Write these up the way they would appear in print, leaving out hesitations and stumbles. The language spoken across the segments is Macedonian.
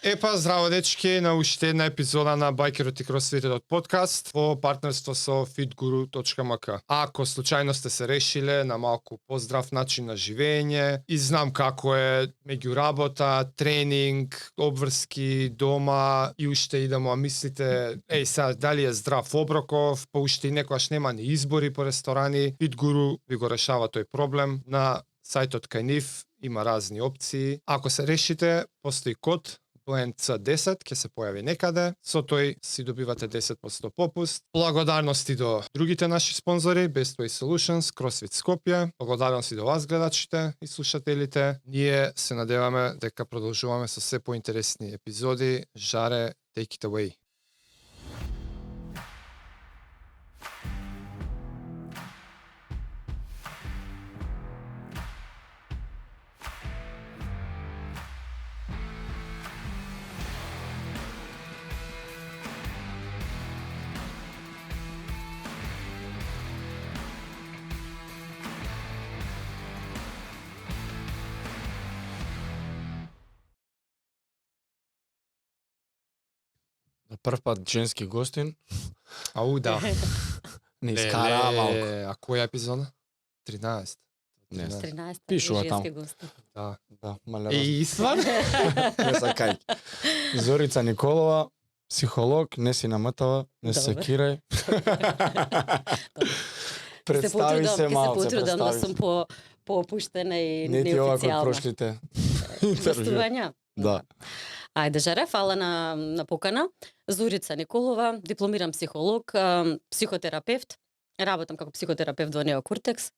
Епа, здраво дечки, на уште една епизода на Байкерот и Кросфитот подкаст во партнерство со fitguru.mk. Ако случајно сте се решиле на малку поздрав начин на живење и знам како е меѓу работа, тренинг, обврски, дома и уште идемо, а мислите, сега дали е здрав оброков, па уште и некојаш нема ни избори по ресторани, Fitguru ви го решава тој проблем. На сајтот кај нив има разни опции. Ако се решите, постои код BNC10 ќе се појави некаде, со тој си добивате 10% попуст. Благодарности до другите наши спонзори, Best Way Solutions, CrossFit Skopje, благодарности до вас гледачите и слушателите. Ние се надеваме дека продолжуваме со се поинтересни епизоди. Жаре, take it away. За прв пат женски гостин. Ау, да. Не искара малку. А која епизода? 13. Не, 13 Пишува женски таму. гости. Да. да, мале И стварно? не сакај. Зорица Николова, психолог, не си намътава, не се Добре. секирај. Представи се малце, Се потрудам да представи сум се. по-опуштена и Не ти ова кој неофицијална. прошлите интервју. Гостувања. Да. Ајде, Жаре, фала на покана. Зорица Николова, дипломиран психолог, психотерапевт. Работам како психотерапевт во Неокортекс,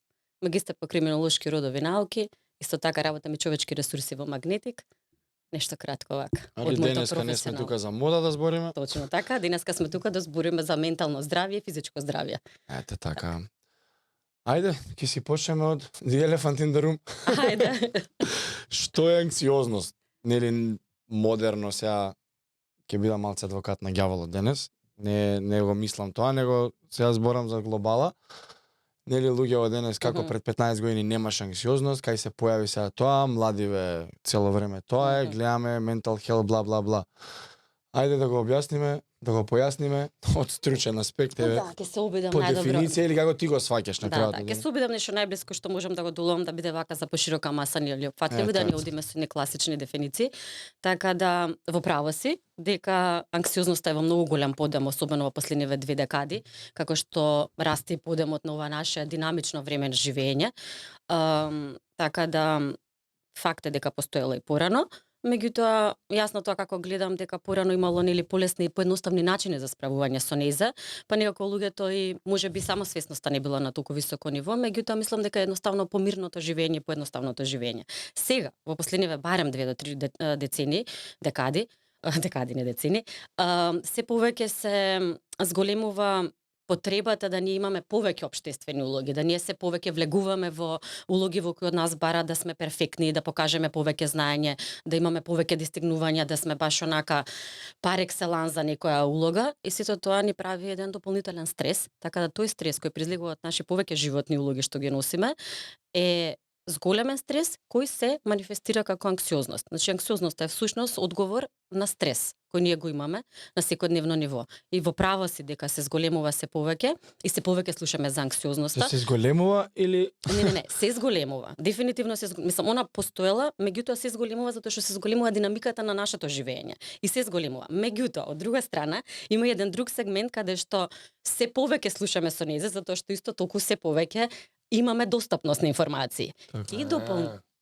магистар по криминолошки родови науки, исто така работам и човечки ресурси во Магнетик. Нешто кратко вака. Али денеска не сме тука за мода да збориме. Точно така, денеска сме тука да збориме за ментално здравје и физичко здравје. Ете така. Ајде, ќе си почнеме од The Elephant in the Room. Ајде. Што е анксиозност? Нели модерно сега ќе бидам малце адвокат на ѓаволот денес. Не го мислам тоа, него сега зборам за глобала. Нели луѓето денес како Мгм. пред 15 години немаш анксиозност, кај се појави сега тоа, младиве цело време тоа е, Мгм. гледаме mental health бла бла бла. Ајде да го објасниме, да го појасниме од стручен аспект, еве, Да, ќе се обидам по најдобро. дефиниција или како ти го сваќаш на Да, крајот. да, на ќе денот. се обидам нешто најблиско што можам да го доловам да биде вака за поширока маса нели опфатливо, да Ето, не ето. одиме со некласични дефиниции. Така да во право си дека анксиозноста е во многу голем подем, особено во последниве 2 декади, како што расте и подемот на ова наше динамично време на живење. Така да факт е дека постоела и порано. Меѓутоа, јасно тоа како гледам дека порано имало нели полесни и поедноставни начини за справување со нејза, па некако луѓето и можеби само свесноста не била на толку високо ниво, меѓутоа мислам дека едноставно помирното живење, поедноставното живење. Сега, во последниве барем 2 до 3 децени, декади не децени, се повеќе се зголемува потребата да ние имаме повеќе општествени улоги, да ние се повеќе влегуваме во улоги во кои од нас бара да сме перфектни, да покажеме повеќе знаење, да имаме повеќе достигнувања, да сме баш онака пар екселанс за некоја улога и сето тоа ни прави еден дополнителен стрес, така да тој стрес кој произлегува од наши повеќе животни улоги што ги носиме е зголемен стрес кој се манифестира како анксиозност. Значи анксиозноста е всушност одговор на стрес кој ние го имаме на секојдневно ниво. И во право си дека се зголемува се повеќе и се повеќе слушаме за анксиозноста. Се зголемува или Не, се зголемува. Дефинитивно мислам, она постоела, меѓутоа се зголемува затоа што се зголемува динамиката на нашето живење. И се зголемува. Меѓутоа, од друга страна, има еден друг сегмент каде што се повеќе слушаме со нејзе, затоа што исто толку се повеќе имаме достапност на информации. Така. И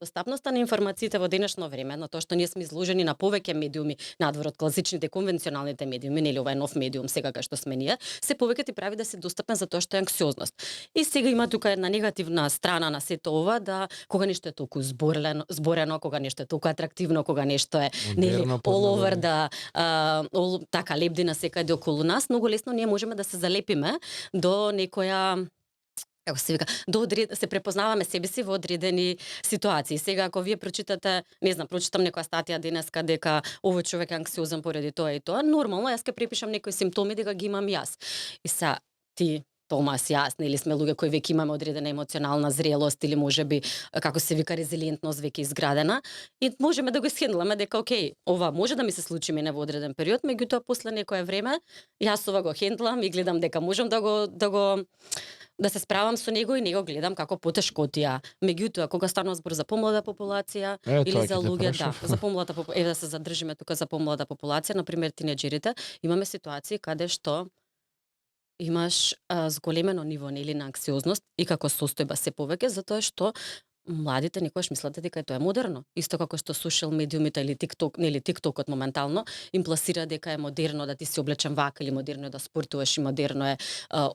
достапноста на информациите во денешно време, на тоа што ние сме изложени на повеќе медиуми надвор од класичните конвенционалните медиуми, нели ова е нов медиум сега кај што сме ние, се повеќе ти прави да си достапен за тоа што е анксиозност. И сега има тука една негативна страна на сето ова, да кога нешто е толку зборено, кога нешто е толку атрактивно, кога нешто е нели Модерно, all over подмодерно. така лебди на секаде околу нас, многу лесно ние можеме да се залепиме до некоја како се вика, се препознаваме себе си во одредени ситуации. Сега ако вие прочитате, не знам, прочитам некоја статија денеска дека овој човек е анксиозен поради тоа и тоа, нормално јас ќе препишам некои симптоми дека ги имам јас. И са ти Томас, јас, или сме луѓе кои веќе имаме одредена емоционална зрелост или можеби како се вика резилиентност веќе изградена и можеме да го схендламе дека окей, ова може да ми се случи мене во одреден период, меѓутоа после некое време јас ова го хендлам и гледам дека можам да се справам со него и него гледам како потешкотија. Меѓутоа, кога станува збор за помлада популација или тоа за ќе те луѓе, да, прашав. за помлада да се задржиме тука за помлада популација, на пример тинеџерите, имаме ситуации каде што имаш зголемено ниво нели на анксиозност и како состојба се повеќе затоа што младите некогаш мислат дека тоа е модерно. Исто како што сошијал медиумите или TikTok, нели TikTokот моментално им пласира дека е модерно да ти се облечен вака или модерно е да спортуваш и модерно е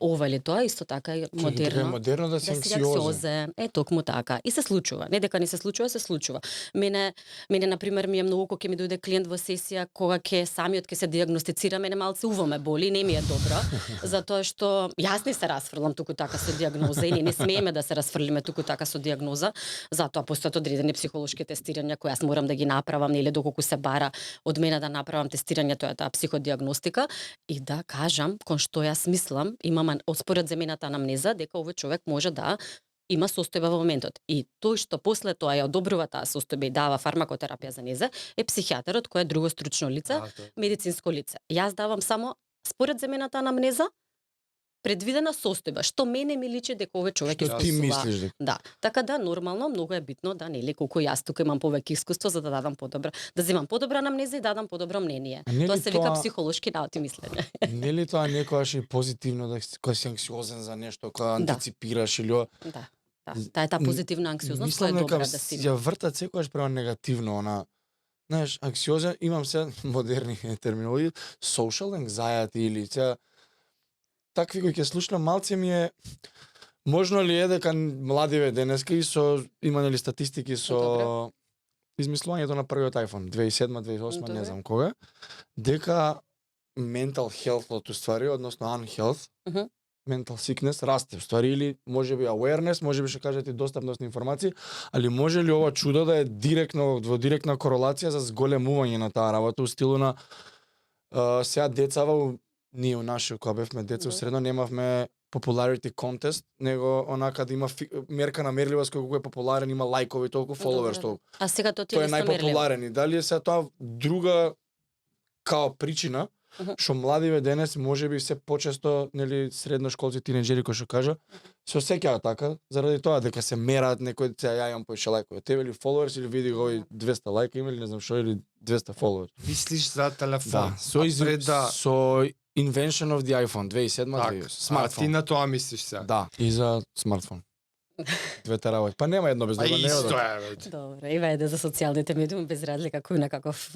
ова или тоа, исто така е Дека е модерно. модерно да си Да си анксиозен. анксиозен. Е токму така. И се случува. Не дека не се случува, се случува. Мене на пример ми е многу кога ќе ми дојде клиент во сесија кога ќе самиот ќе се дијагностицира, мене малце уво ме боли, не ми е добро, затоа што јас не се расфрлам туку така со дијагноза и не смееме да се расфрлиме туку така со дијагноза, затоа постојат одредени психолошки тестирања кои јас морам да ги направам, нели доколку се бара од мене да направам тестирање, тоа е таа психодијагностика и да кажам кон што јас мислам, имам според земената анамнеза дека овој човек може да има состојба во моментот. И тој што после тоа ја одобрува таа состојба и дава фармакотерапија за незе е психијатарот кој е друго стручно лице, медицинско лице. Јас давам само според земената анамнеза предвидена состојба, што мене ми личи дека овој човек Што ти искусува. мислиш дека? Да, така да нормално многу е битно да нели колку јас тука имам повеќе искуство за да дадам подобра, да земам подобра анамнеза и дадам подобро мнение. А нели Тоа се вика тоа- психолошки наути мислење. Нели тоа некогаш и позитивно да кога си анксиозен за нешто, кога Да. антиципираш или ова? Да. Таа е таа позитивна анксиозност која е Мислам добра дека да си. ја вртат секогаш према негативно, она знаеш, анксиозен, имам се модерни терминологии, social anxiety или се такви кои ќе слушнам малце ми е можно ли е дека младиве денеска и со има нели статистики со Добре. измислувањето на првиот iPhone 2007, 2008, Добре. не знам кога, дека mental health уствари, односно unhealth, Мгм. mental sickness расте уствари или можеби awareness, можеби што кажете достапност на информации, али може ли ова чудо да е директно во директна корелација за зголемување на таа работа у стилу на сега децава ние у наше кога бевме деца Да. средно немавме popularity contest, него онака да има мерка на мерливост колку е популарен, има лајкови толку, followers Добре. толку. А сега тоа ти е Тој е несмерливо. најпопуларен и дали е се тоа друга као причина Мгм. што младиве денес можеби се почесто нели средношколци тинеџери кои што кажа се осеќаат така заради тоа дека се мераат некој се ја имам поише лајкови тебе или followers или види го овој 200 лајка има или не знам што или 200 followers. Мислиш за телефон. Да, со со invention of the iPhone 2007 Так, 2008. а ти Смартфон. на тоа мислиш сега. Да, и за смартфон. Двете работи. Па нема едно без А друго, не исто одат. е, бе. Добре, и веде за социјалните медиуми без разлика кој на каков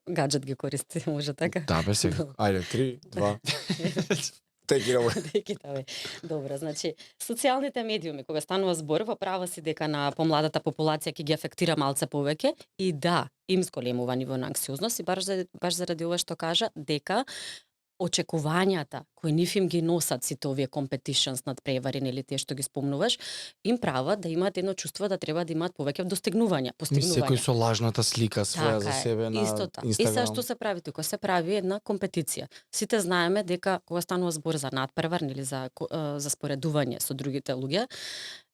гаджет ги користи, може така. Да, бе сега. Добре. Ајде, 3, 2. Take it away. Декитаве. Добро, значи социјалните медиуми кога станува збор во права си дека на помладата популација ќе ги афектира малце повеќе и да, им зголемува ниво на анксиозност и баш заради ова што кажа дека очекувањата кои нив им ги носат сите овие competitions над превари или тие што ги спомнуваш, им прават да имаат едно чувство да треба да имаат повеќе достигнувања, Секој постигнувања. со лажната слика своја за Така е, себе на исто така. И сега Инстаграм. што се прави тука? Се прави една компетиција. Сите знаеме дека кога станува збор за надпревар или за споредување со другите луѓе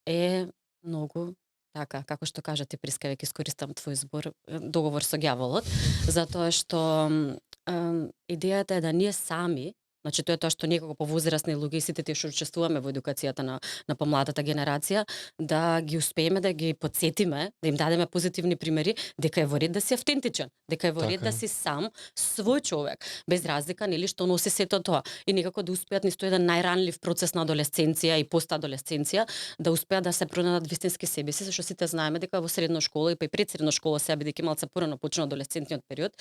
е многу така, како што кажа ти Приска, веќе искористам твој збор, договор со ѓаволот, затоа што идејата е да ние сами, значи тоа е тоа што ние како повозрасни луѓе и сите тие што учествуваме во едукацијата на помладата генерација, да ги успееме да ги подсетиме, да им дадеме позитивни примери дека е во ред да си автентичен, дека е во ред Така да е. си сам свој човек, без разлика нели што носи сето тоа и некако да успеат нисто еден најранлив процес на адолесценција и постадолесценција да успеат да се пронајдат вистински себе си, зашто сите знаеме дека во средна школа и па и пред средна школа сега бидејќи малце порано почна адолесцентниот период,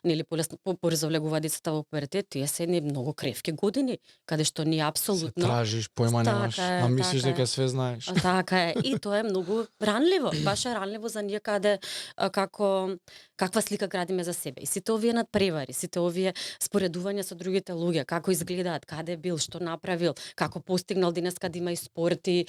нели побрзо влегува децата во пубертет, тие се едни многу кревки години, каде што ние Се апсолутно тражиш, појма Така немаш, е, а мислиш така е. дека све знаеш. Така е, и тоа е многу ранливо, баш е ранливо за ние каде каква слика градиме за себе. И сите овие надпревари, сите овие споредувања со другите луѓе, како изгледаат, каде бил, што направил, како постигнал денеска да има и спорти,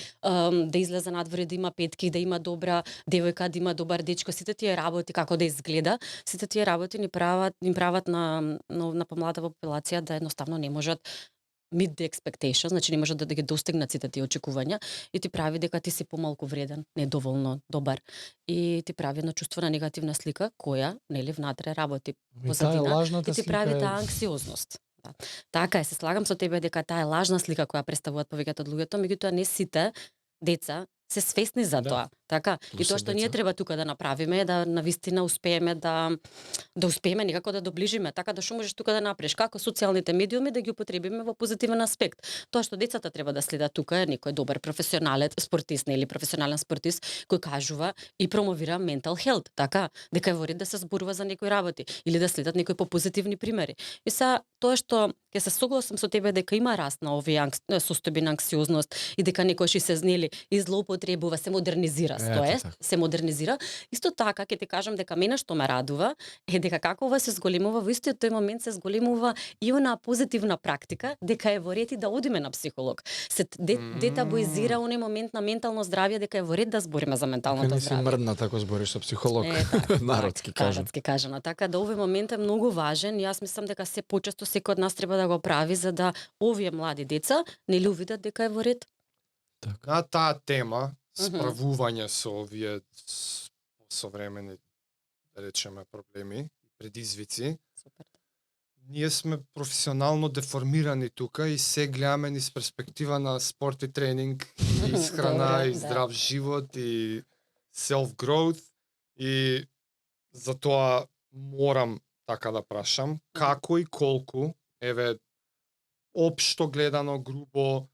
да излезе надвор и да има петки, да има добра девојка, да има добар дечко, сите тие работи како да изгледа, сите тие работи ни прават на помладата популација да едноставно не можат meet the expectation, значи не може да ги достигнат сите тие очекувања и ти прави дека ти си помалку вреден, недоволно добар и ти прави едно чувство на негативна слика која нели внатре работи позадина лажната и ти слика прави е- таа анксиозност. Да. Така е, се слагам со тебе дека таа е лажна слика која представуваат повеќето од луѓето, меѓутоа не сите деца се свесни за Да. тоа. Така, Плюс и тоа се што ние деца. треба тука да направиме е да навистина успееме да успееме некако да доближиме, така да што можеш тука да направиш, како социјалните медиуми да ги употребиме во позитивен аспект. Тоа што децата треба да следат тука е некој добар професионалец, спортист или професионален спортист кој кажува и промовира mental health, така, дека е во ред да се зборува за некои работи или да следат некои попозитивни примери. И са тоа што ќе се согласам со тебе дека има раст на овие состојби на анксиозност и дека некојаш и се знели и злоупотребува, се модернизира, Ето тоа е, така. се модернизира. Исто така ќе ти кажам дека мене што ме радува е дека како ова се зголемува во истиот тој момент се зголемува и она позитивна практика дека е во ред и да одиме на психолог. Се детабуизира оној момент на ментално здравје дека е во ред да збориме за Дека менталното не си здравје. мрдна тако збориш со психолог. Така, Народски кажано. Народски кажано. Така да овој момент е многу важен и јас мислам дека се почесто секој од нас треба да го прави за да овие млади деца нели увидат дека е во ред. На таа тема, справување со овие современи, да речеме, проблеми и предизвици, Супер. ние сме професионално деформирани тука и се гледаме низ перспектива на спорт и тренинг, и исхрана, Добре, и здрав живот, и self-growth, и затоа морам така да прашам, како и колку, еве, општо гледано, грубо,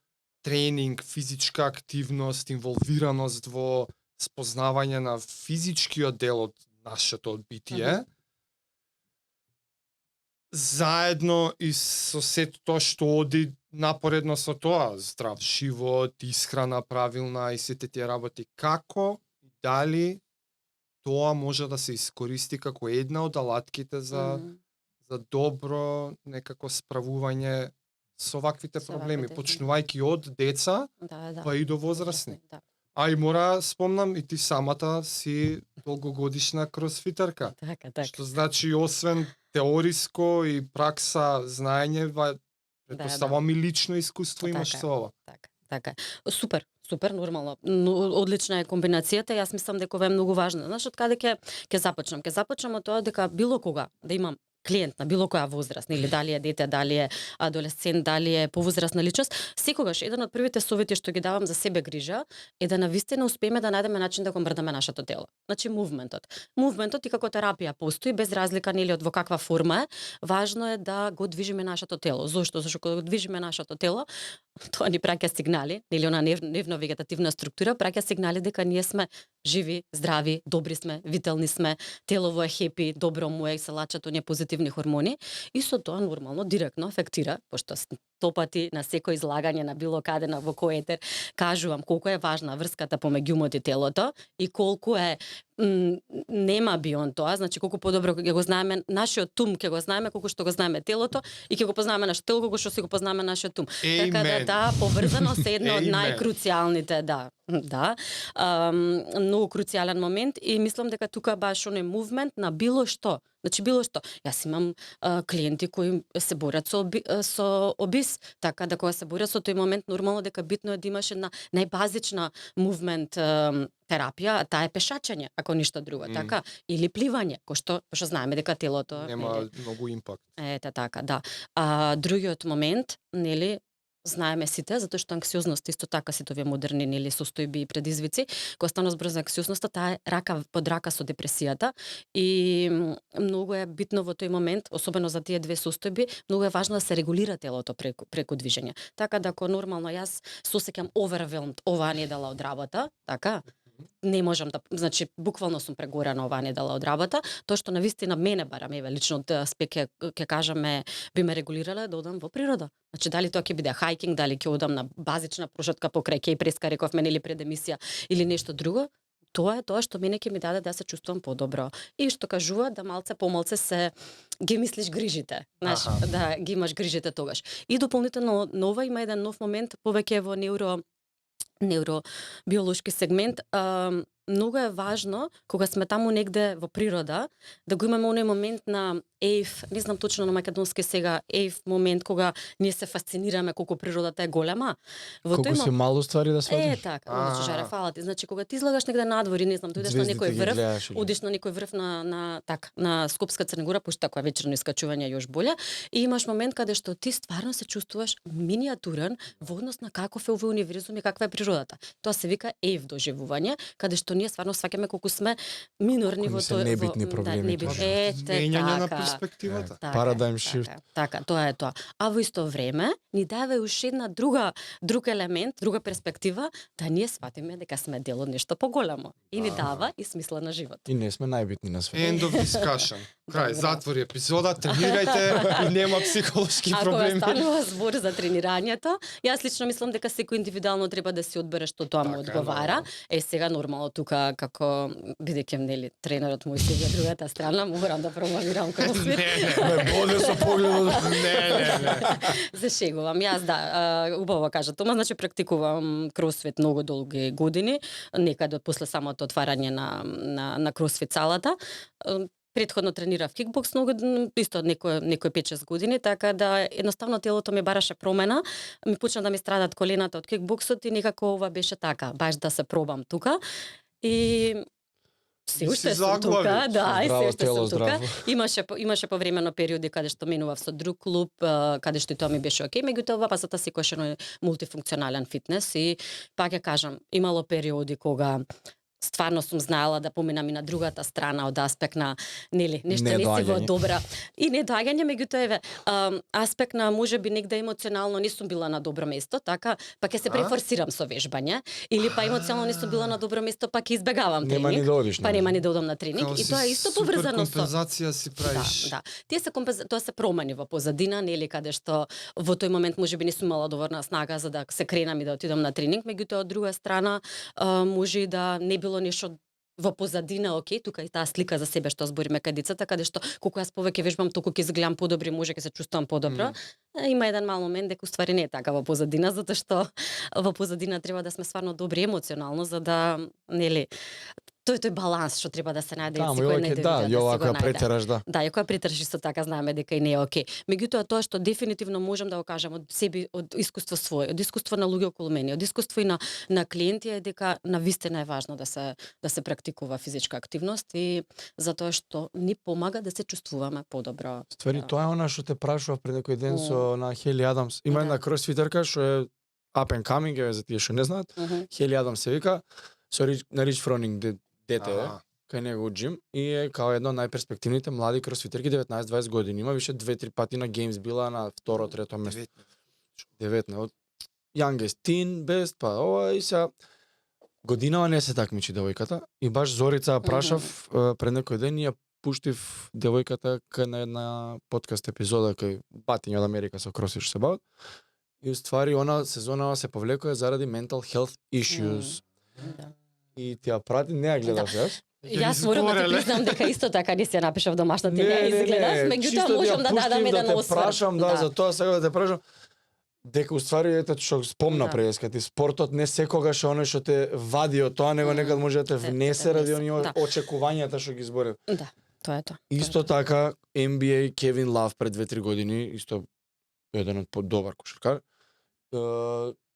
тренинг, физичка активност, инволвираност во спознавање на физичкиот дел од нашето битие, заедно и со сето тоа што оди напоредно со тоа, здрав живот, исхрана правилна и сите тие работи, како и дали тоа може да се искористи како една од алатките за добро некако справување со ваквите Со проблеми, ваквите, почнувајќи од деца, Да. па и до возрастни. Да. А и мора спомнам и ти самата си долгогодишна кросфитерка. Така. Што значи освен теориско и пракса знаење, претпоставам и лично искуство имаш Така е. со ова. Така е. Супер, нормално. Одлична е комбинацијата. Јас мислам дека ова е многу важно. Знаеш, од каде ќе започнам? Ќе започнам од тоа дека било кога да имам клиент на било која возраст, или дали е дете, дали е адолесцент, дали е повозрастна личност, секогаш еден од првите совети што ги давам за себе грижа е да навистина успееме да најдеме начин да го мрдаме нашето тело. Значи мувментот. Мувментот и како терапија постои без разлика нели од во каква форма е, важно е да го движиме нашето тело. Зошто? Зашто кога го движиме нашето тело, тоа ни праќа сигнали, нели она нервно вегетативна структура праќа сигнали дека ние сме живи, здрави, добри сме, витални сме, телово е хепи, добро му е, се лачат оние позитивни хормони и со тоа нормално директно афектира, пошто 100 пати на секој излагање на било каде на во кој етер кажувам колку е важна врската помеѓу умот и телото и колку е нема бион тоа, значи колку подобро ќе го знаеме нашиот ум, ќе го знаеме колку што го знаеме телото и ќе го познаваме нашето тело колку што си го познаваме нашиот ум. Така да, поврзано се едно од најкруцијалните, да, многу круцијален момент и мислам дека тука баш оној мувмент на било што. Значи било што. Јас имам клиенти кои се борат со обис, така да кога се борат со тој момент нормално дека битно е да имаш една најбазична мувмент терапија, а таа е пешачење, ако ништо друго, така, или пливање, кој што знаеме дека телото нема многу импакт. Ете така, да. А другиот момент, нели, знаеме сите, затоа што анксиозност исто така сите овие модерни нели состојби и предизвици, кога станува збор за анксиозноста, таа е рака под рака со депресијата и многу е битно во тој момент, особено за тие две состојби, многу е важно да се регулира телото преку движење. Така да ако нормално јас се осеќам overwhelmed оваа недела од работа, така, не можам да, значи буквално сум прегорена оваа недела од работа, тоа што навистина мене барам, еве лично од аспект ќе кажаме би ме регулирала да одам во природа. Значи дали тоа ќе биде хајкинг, дали ќе одам на базична прошетка покрај Кејпреска, рековме нели пред емисија или нешто друго, тоа е тоа што мене ќе ми даде да се чувствувам подобро. И што кажува да малце помалце се ги мислиш грижите, знаеш, да ги имаш грижите тогаш. И дополнително нова има еден нов момент повеќе во невробиолошки сегмент, многу е важно кога сме таму негде во природа да го имаме оној момент на ейф, не знам точно на македонски сега, ейф момент кога ние се фасцинираме колку природата е голема. Во Колку тој се мало ствари да сватиш? така, одлично жаре, фала ти. Значи кога ти излагаш негде надвор и не знам, дојдеш на Звездите некој ги врв, гледаш или? одиш на некој врв на Скопска Црна Гора, пошто такое вечерно искачување е још боле, и имаш момент каде што ти стварно се чувствуваш миниатурен во однос на каков е овој универзум и каква е природата. Тоа се вика ейф доживување, каде што ние стварно сваќаме колку сме минорни Колку во се тоа. небитни проблеми, точно. Менјање на перспективата. Paradigm shift. Така, тоа е тоа. А во исто време ни дава уште една друг елемент, друга перспектива, да ние сватиме дека сме дел од нешто поголемо и ни дава и смисла на живот. И не сме најбитни на свет. End of discussion. Крај, Добро. затвори епизода, тренирајте и нема психолошки Ако проблеми. станува збор за тренирањето, јас лично мислам дека секој индивидуално треба да си одбере што тоа му Така, одговара. Сега нормално тука како бидејќи нели тренерот мој седи од другата страна, морам да промовирам кросфит. Ме боде со погледот. Не. Зашегувам. Јас убаво кажа Тома, значи практикувам кросфит многу долги години, некаде после самото отварање на кросфит салата. Претходно тренирав кикбокс многу, исто некој 5-6 години, така да едноставно телото ми бараше промена. Ми почна да ми страдат колената од кикбоксот и некако ова беше така, баш да се пробам тука. И се И уште си сум тука, заглави. да, и се Здраво уште тело, сум тука. здраво. Имаше повремено периоди каде што менував со друг клуб, каде што и тоа ми беше окей, меѓутоа ова пасата секојаш едно мултифункционален фитнес и пак ја кажам, имало периоди кога стварно сум знаела да поминам и на другата страна од аспект на нели нешто не си во Недоаѓање. добра и недоаѓање, меѓутоа еве аспект на можеби негде емоционално не сум била на добро место, така па ќе се префорсирам со вежбање или па емоционално не сум била на добро место, па ќе избегавам Нема ни тренинг. да одиш. Па нема ни да одам на тренинг и тоа е исто поврзано со компензација си правиш. Да. Тие се тоа се промени во позадина, нели каде што во тој момент можеби не сум имала доволна снага за да се кренам и да отидам на тренинг, меѓутоа од друга страна може и да не било нешто во позадина, окей, тука и таа слика за себе што збориме кај децата, каде што колку јас повеќе вежбам, толку ќе изгледам подобро, може ќе се чувствувам подобро. Има еден мал момент дека уствари не е така во позадина, затоа што во позадина треба да сме стварно добри емоционално за да нели тој баланс што треба да се најде Таму, секој јој да, да јој си ако го ја најде. претераш, да. Да, и ако ја притрши исто така знаеме дека и не е окей. Меѓутоа тоа што дефинитивно можам да го кажам од себе, од искуство свое, од искуство на луѓе околу мене, од искуство и на клиенти е дека навистина е важно да се практикува физичка активност и затоа што ни помага да се чувствуваме подобро. Ствари, тоа е она што те прашував пред некој ден со на Хели Адамс. Има Да. една кросфитерка што е up and coming, еве за тие што не знаат. Хели Адамс се вика, на Рич Фронинг дете е, кај него джим и е као една од најперспективните млади кросфитерки, 19-20 години. Има више 2-3 пати на Games била на второ, трето место. 19 од youngest teen best, па ова и се годинава не се такмичи девојката и баш Зорица ја прашав пред некој ден и ја пуштив девојката кај на една подкаст епизода кај батиња од Америка со кросфит што се бават. И уствари она сезонава се повлекува заради mental health issues. Да. И ти ја прати, не ја гледаш јас. Јас морам да ти признам дека исто така не се напишав домашната, не изгледаш, меѓутоа можам да дадам еден да осврт. те прашам, да, за тоа сега да те прашам. Дека уствари ете што спомна преска ти спортот не секогаш е оној што те вади од тоа, него некад може да те внесе ради оние очекувањата што ги зборев. Да, тоа е тоа. Исто така NBA Кевин Лав пред 2-3 години, исто еден од добар кошаркар.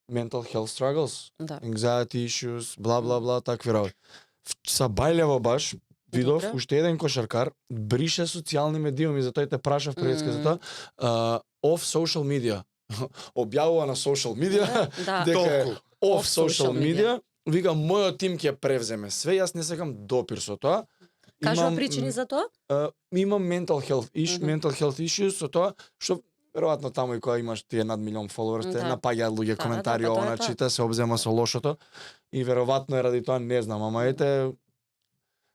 Mental health struggles, Да. anxiety issues, бла бла бла, такви работи. Са Бајлево баш видов Добро. уште еден кошаркар брише социјални медиуми, затоа и те прашав предска за тоа. Off social media. Објавува на social media Да. дека е Толку. off Off social social media. Вика мојот тим ќе превземе све, јас не сакам допир со тоа. Кажува причини за тоа? Имам mental health issues со тоа што веројатно таму и кога имаш тие над милион фоловерс, те Да. напаѓаат луѓе Да, коментари, да, тоа е она тоа. чита, се обзема со лошото и веројатно е ради тоа, не знам, ама ете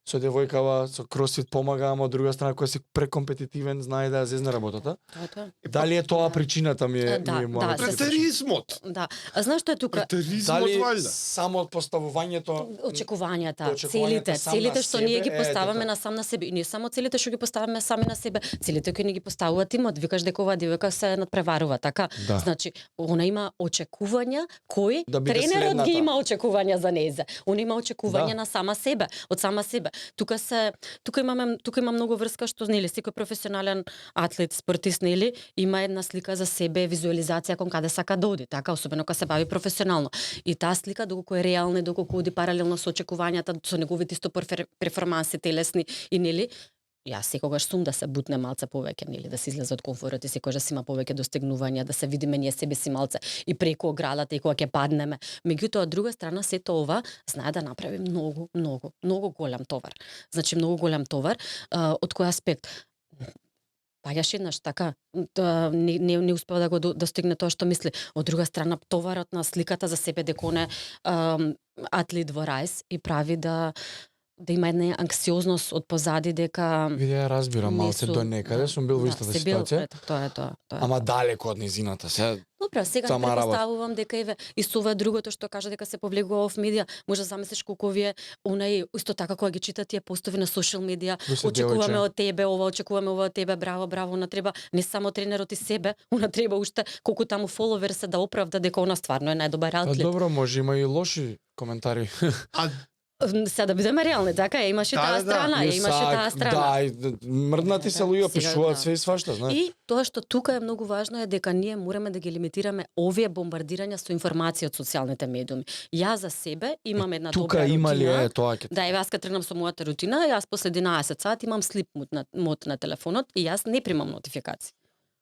со девојкава, со кросфит помага, ама од друга страна кој си прекомпетитивен, знае да ја зезне работата. Тоа. Дали е тоа причината ми е Да, мојата да, причина? Претеризмот. Да. А знаеш што е тука? Претеризмот Дали валјда. само од поставувањето Очекувањата, очекувањата сам на целите што себе, ние ги е, поставаме тоа. на сам на себе и не само целите што ги поставаме сами на себе, целите кои ни ги поставува тимот, викаш дека оваа девојка се надпреварува, така? Да. Значи, она има очекувања кои Да биде тренерот следната. ги има очекувања за незе. Она има очекувања Да. на сама себе, од сама себе. Тука има многу врска што нели секој професионален атлет, спортист нели има една слика за себе, визуализација кон каде сака да оди, така, особено кога се бави професионално. И таа слика доколку е реална, и доколку оди паралелно со очекувањата, со неговите исто перформанси телесни и нели јас секогаш сум да се бутне малце повеќе, нели, да се излезе од комфорот и секогаш има повеќе достигнувања, да се видиме ние себе си малце и преку оградата и кога ќе паднеме. Меѓутоа, од друга страна, сето ова знае да направи многу голем товар. Значи, многу голем товар. Од кој аспект? Паѓаш еднаш така, не успева да го достигне тоа што мисли. Од друга страна, товарот на сликата за себе дека он е атлет во рајс и прави да има една анксиозност од позади дека Види, ја разбирам, малце до некаде сум бил во истата се бил, ситуација. ето, тоа е тоа. Ама далеко од низината. Сега Добра, сега сама работа. предпоставувам дека еве и со ова другото што кажа дека се повлегува в медија, може да замислиш колку вие онај исто така кога ги читат тие постови на сошијал медија, Кој се очекуваме девојче? од тебе ова, очекуваме ова од тебе, браво, она треба не само тренерот и себе, она треба уште колку таму фоловер се да оправда дека она стварно е најдобар Па атлет. добро, може има и лоши коментари. А Сега да бидеме реални, така е, имаше Да, таа да, страна, имаше таа страна. Да, и мрднати се луѓе Сега, пишуваат да. све и свашта, знаеш. И тоа што тука е многу важно е дека ние мораме да ги лимитираме овие бомбардирања со информации од социјалните медиуми. Јас за себе имам една Тука добра има ли рутина. е тоа ќе? Да, еве јас кога тргнам со мојата рутина, јас после 11 сати имам слип мод на телефонот и јас не примам нотификации.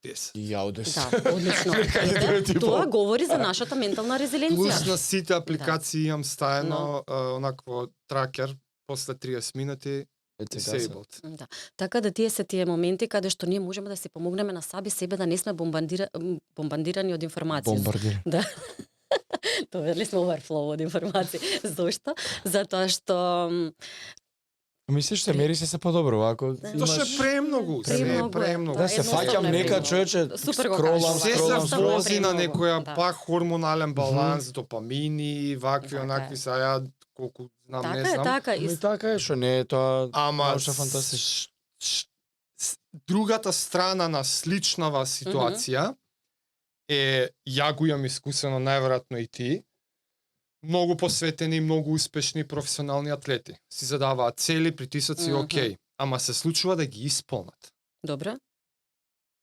дес. Ја одес. Да, одлично. Вркање Ете, 9,5. Тоа говори за нашата ментална Плюс резилиенција. на сите апликации имам стаено онакво тракер после 30 минути disabled. Да. Така да тие се тие моменти каде што ние можеме да се помогнеме на саби себе да не сме бомбардирани од информации. Бомбардир. Да. Тоа ли сме overflow од информации. Зошто? Затоа што Мислиш се мери се подобро, ако Тоа што е премногу, се е Премногу е. премногу. Да се Едноставно фаќам е нека премногу. човече Супер го скролам, кажеш. Се се скролам, Едноставно е вози на премногу, некоја да. пак хормонален баланс, допамини, вакви, Така е. онакви, са ја колку знам, не така е, знам. така Ми и така е, што не е тоа Ама научна фантастика. другата страна на сличнава ситуација е, ја го имам искусено, најверојатно и ти, многу посветени, многу успешни професионални атлети. Си задаваат цели, притисоци, Мгм. окей, ама се случува да ги исполнат добро.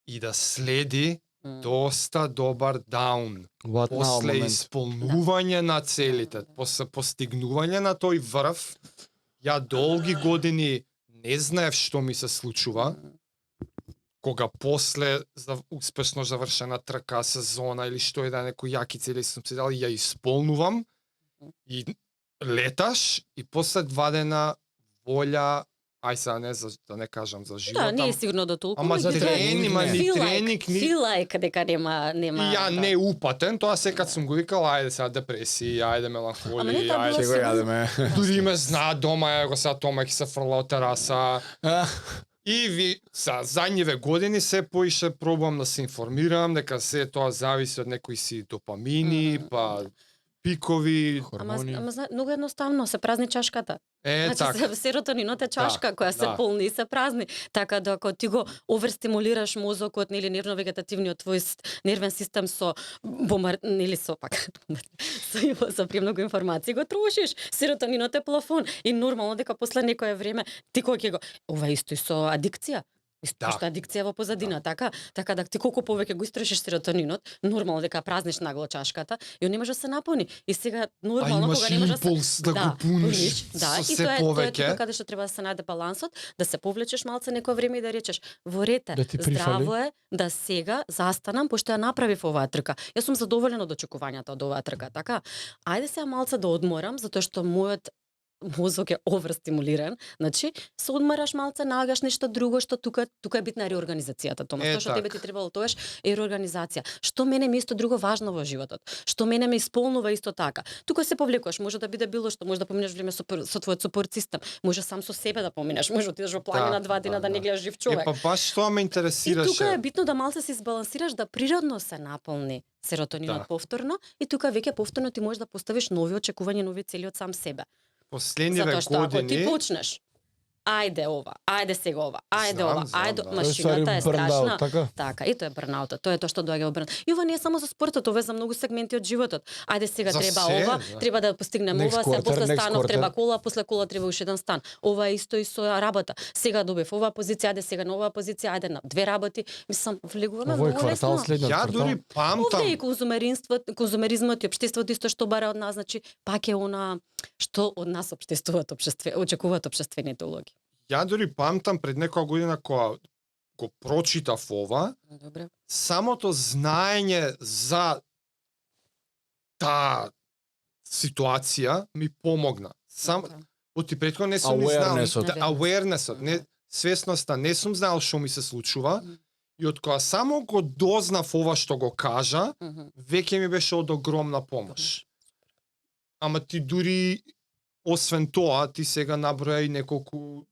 и да следи М. доста добар даун. What now После момент. исполнување на целите, после постигнување на тој врв, ја долги години не знаев што ми се случува, кога после за успешно завршена трка, сезона или што е да е некои јаки цели сум си дал, ја исполнувам и леташ и после 2 дена волја, ај сега не за да не кажам за живот, Да, не е сигурно до толку. ама за меѓутоа, тренинг, ама ни feel тренинг, ни Feel like дека нема И ја да. не упатен, тоа секад сум го викал, ајде сега депресија, ајде Ама не, меланхолија, тоа ајде. било Ќе го јадеме. Дури ме знаат дома, го сега Тома ќе се фрла од тераса. И ви, за задниве години се поише пробувам да се информирам, дека се тоа зависи од некои си допамини, па пикови, Хормони. Ама многу едноставно се празни чашката. така. Значи серотонинот е чашка која се да. полни и се празни. Така да ако ти го оверстимулираш мозокот или нервно-вегетативниот твој нервен систем со нели со пак со премногу информации го трошиш. Серотонинот е плафон и нормално дека после некое време ти кога ќе го ова е исто и со адикција. Да. Што адикција во позадина, така да ти колку повеќе го истрошиш серотонинот, нормално дека празниш нагло чашката и он не може да се наполни. И сега А нормално имаш кога не може да се импулс да го пуниш да, со и се тоа е повеќе. тука каде што треба да се најде балансот, да се повлечеш малце некое време и да речеш, во рете, Да ти прифали. здраво е да сега застанам пошто ја направив оваа трка. Јас сум задоволен од очекувањата од оваа трка, така? Ајде сега малце да одморам затоа што мојот мозок е оврстимулиран, значи се одмараш малце, наоѓаш нешто друго што тука е битна реорганизацијата, Томас. Тоа што тебе ти требало тогаш е реорганизација. Што мене ми исто друго важно во животот. Што мене ме исполнува исто така. Тука се повлекуваш, може да биде било што, може да поминеш време со твојот сопорт систем, може сам со себе да поминеш, може отидеш во планина 2 дена да не гледаш жив човек. Па баш тоа ме И интересираше. тука е битно да малце се избалансираш, да природно се наполни серотонинот повторно и тука веќе повторно ти можеш да поставиш нови очекувања, нови цели од сам себе. Последниве Затоа што ако ти години почнеш ајде ова, ајде сега ова, ајде Знам, ова, ајде, да. машината е страшна. Така? Така, и тоа е брнаутот. Тоа е тоа што доаѓа во брнаут. И ова не е само за спортот, ова е за многу сегменти од животот. Ајде сега За треба се, ова, да. треба да постигнем Next ова, сега quarter, после next станов треба quarter. кола, после кола треба уште еден стан. Ова е исто и со работа. Сега добив оваа позиција, ајде сега на оваа позиција, ајде на 2 работи. Мислам, влегуваме Овој многу квартал, лесно. следниот ја квартал. дури Овде памтам. и конзумеризмот и општеството исто што бара од нас, значи пак е она што од нас очекуваат општествените улоги. Ја дури памтам пред некоја година кога го прочитав ова, Добре. самото знаење за таа ситуација ми помогна. Сам Така. оти претходно не сум ни знал Awareness-от. awareness-от, не свесноста, не сум знаел што ми се случува. И од кога само го дознав ова што го кажа, Мгм. веќе ми беше од огромна помош. Ама ти дури освен тоа, ти сега наброја и неколку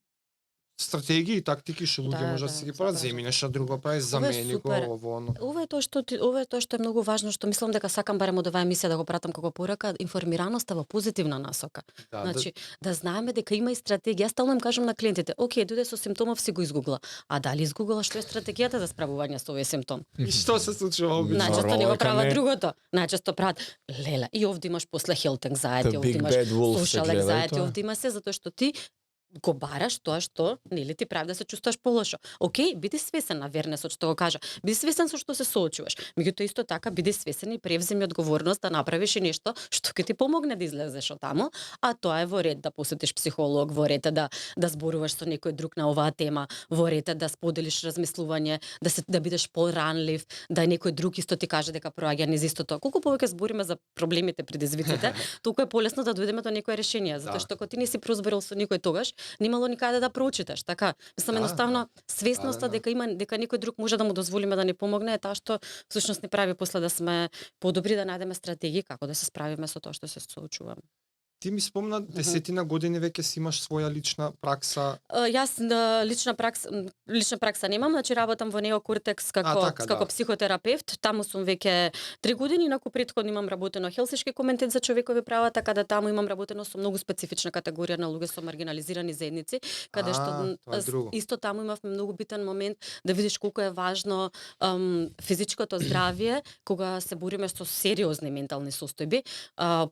стратегии и тактики што луѓе Да, може да да, си ги да, прават, да. земи нешто друго, прави замени го супер. ово оно. Ова е тоа што е многу важно, што мислам дека сакам барем од оваа емисија да го пратам како порака, информираноста во позитивна насока. Да, Значи, да знаеме дека има и стратегија. Јас стално им кажам на клиентите, окей, дојде со симптомов, си го изгугла. А дали изгугла што е стратегијата за справување со овој симптом? И што се случува обично? Најчесто не го Ролека прават не. другото. Најчесто прават леле. И овде имаш после health anxiety, The овде Big имаш Bad Wolf се social гледа и anxiety, тоа. овде има се затоа што ти го бараш тоа што нели ти прави да се чувствуваш полошо. Океј, биди свесен на вернесот што го кажа. Биди свесен со што се соочуваш. Меѓутоа исто така биди свесен и превземи одговорност да направиш и нешто што ќе ти помогне да излезеш од таму, а тоа е во ред да посетиш психолог, во ред е да зборуваш со некој друг на оваа тема, во ред е да споделиш размислување, да бидеш поранлив, да некој друг исто ти каже дека проаѓа низ исто тоа. Колку повеќе збориме за проблемите, предизвиците, толку е полесно да дојдеме до некое решение, затоа што кога ти не си прозборил со никој тогаш, немало никаде да прочиташ, така. Мислам Да, едноставно свесноста да. дека некој друг може да му дозволиме да ни помогне е таа што всушност ни прави после да сме подобри да најдеме стратегии како да се справиме со тоа што се соочуваме. Ти ми спомна 10 години веќе си имаш своја лична пракса. Јас лична пракса немам, значи работам во Неокортекс така, како да. психотерапевт. Таму сум веќе 3 години, инаку претходно имам работено Хелсиншки комитет за човекови права, така да таму имам работено со многу специфична категорија на луѓе со маргинализирани заедници, каде што тоа е друго. исто таму имавме многу битен момент да видиш колку е важно физичкото здравје кога се бориме со сериозни ментални состојби.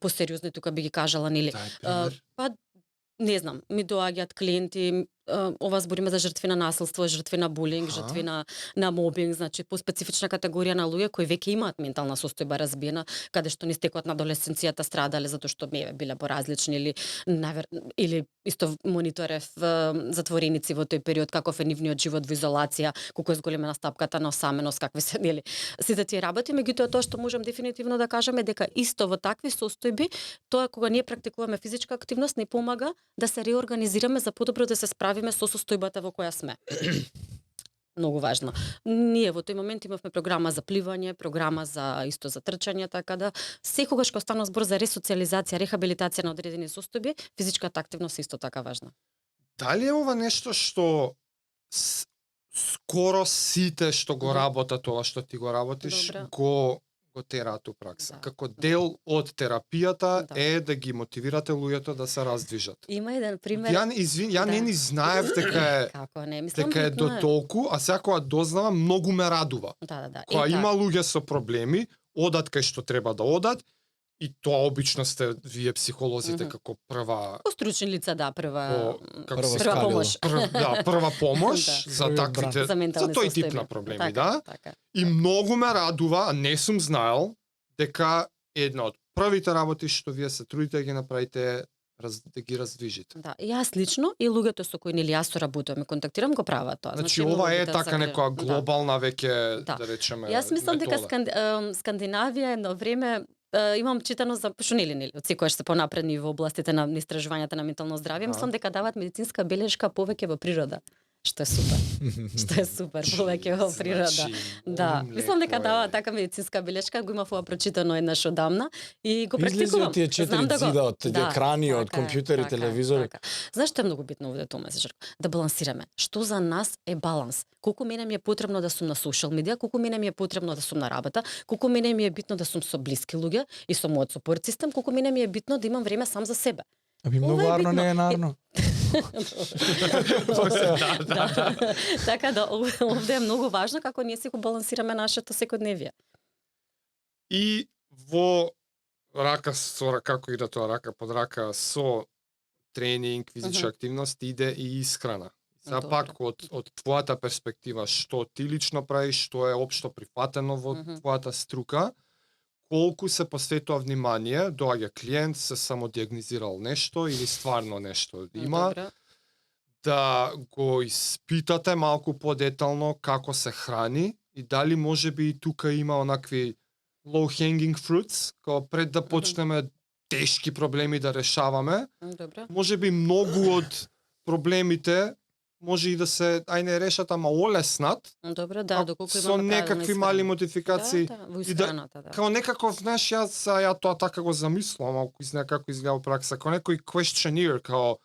Посериозни тука би ги кажала нели. Дај пример. Па не знам, ми доаѓаат клиенти, ова збориме за жртви на насилство, жртви на булинг, Аха. жртви на мобинг, значи по специфична категорија на луѓе кои веќе имаат ментална состојба разбиена, каде што низ текот на адолесценцијата страдале затоа што биле поразлични или исто мониторев затвореници во тој период каков е нивниот живот во изолација, колку е зголемена стапката на осаменост, какви се нели сите тие работи, меѓутоа тоа што можам дефинитивно да кажеме дека исто во такви состојби, тоа кога ние практикуваме физичка активност не помага да се реорганизираме за подобро да се справиме со состојбата во која сме. Многу важно. Ние во тој момент имавме програма за пливање, програма за исто за трчање, така да секогаш кога станува збор за ресоциализација, рехабилитација на одредени состојби, физичката активност е исто така важна. Дали е ова нешто што скоро сите што го работат ова што ти го работиш Добре. го тераат у пракса? Да. Како дел од терапијата Да. е да ги мотивирате луѓето да се раздвижат. Има еден пример. Ја не Да. ни знаев дека Како не, мислам дека е битно до толку, а сега кога дознавам многу ме радува. Да. Кога има луѓе со проблеми, одат кај што треба да одат, и тоа обично сте вие психолозите Мгм. како прва стручни лица, да, прва како Прва се прва скалило. помош. прва помош Да. за Првиот таквите За ментални тој тип состојби. на проблеми, Така, да. Така. И многу ме радува, а не сум знаел дека една од првите работи што вие се трудите да ги направите да ги раздвижите. Да, јас лично и луѓето со кои нели јас соработувам и контактирам го прават тоа. Значи многу ова е битен така загрев. некоја глобална веќе Да. да речеме. Јас мислам дека метода. Скандинавија едно време имам читано за нели, од секогаш се понапредни во областите на истражувањата на ментално здравје, мислам дека даваат медицинска белешка повеќе во природа. Што е супер. Што е супер, повеќе во природа. Да, мислам дека дава така медицинска белешка, го имав ова прочитано еднаш одамна и го Излезе практикувам. од тие 4 зида, од тие екрани, од компјутери, телевизори. Знаеш што е многу битно овде тоа месечарко? Да балансираме. Што за нас е баланс? Колку мене ми е потребно да сум на социјал медија, колку мене ми е потребно да сум на работа, колку мене ми е битно да сум со блиски луѓе и со мојот супорт систем, колку мене ми е битно да имам време сам за себе. Аби многу арно не е нарно. Да. Така да овде е многу важно како ние си го балансираме нашето секојдневие. И во рака со како иде тоа рака под рака со тренинг, физичка активност иде и исхрана. За Добро. пак од твојата перспектива, што ти лично правиш, што е општо прифатено во твојата струка, колку се посветува внимание, доаѓа клиент, се самодиагнозирал нешто или стварно нешто има, Добро. да го испитате малку подетално како се храни и дали можеби и тука има онакви low hanging fruits, као пред да почнеме тешки проблеми да решаваме, Добро. можеби многу од проблемите може и да се не решат, ама олеснат, Добро, да, доколку со имаме некакви мали модификации. Да, во и да- исхраната, да. Као некаков, знаеш, ја тоа така го замислувам, ако изгледа како изгледа во пракса, као некој questionnaire, као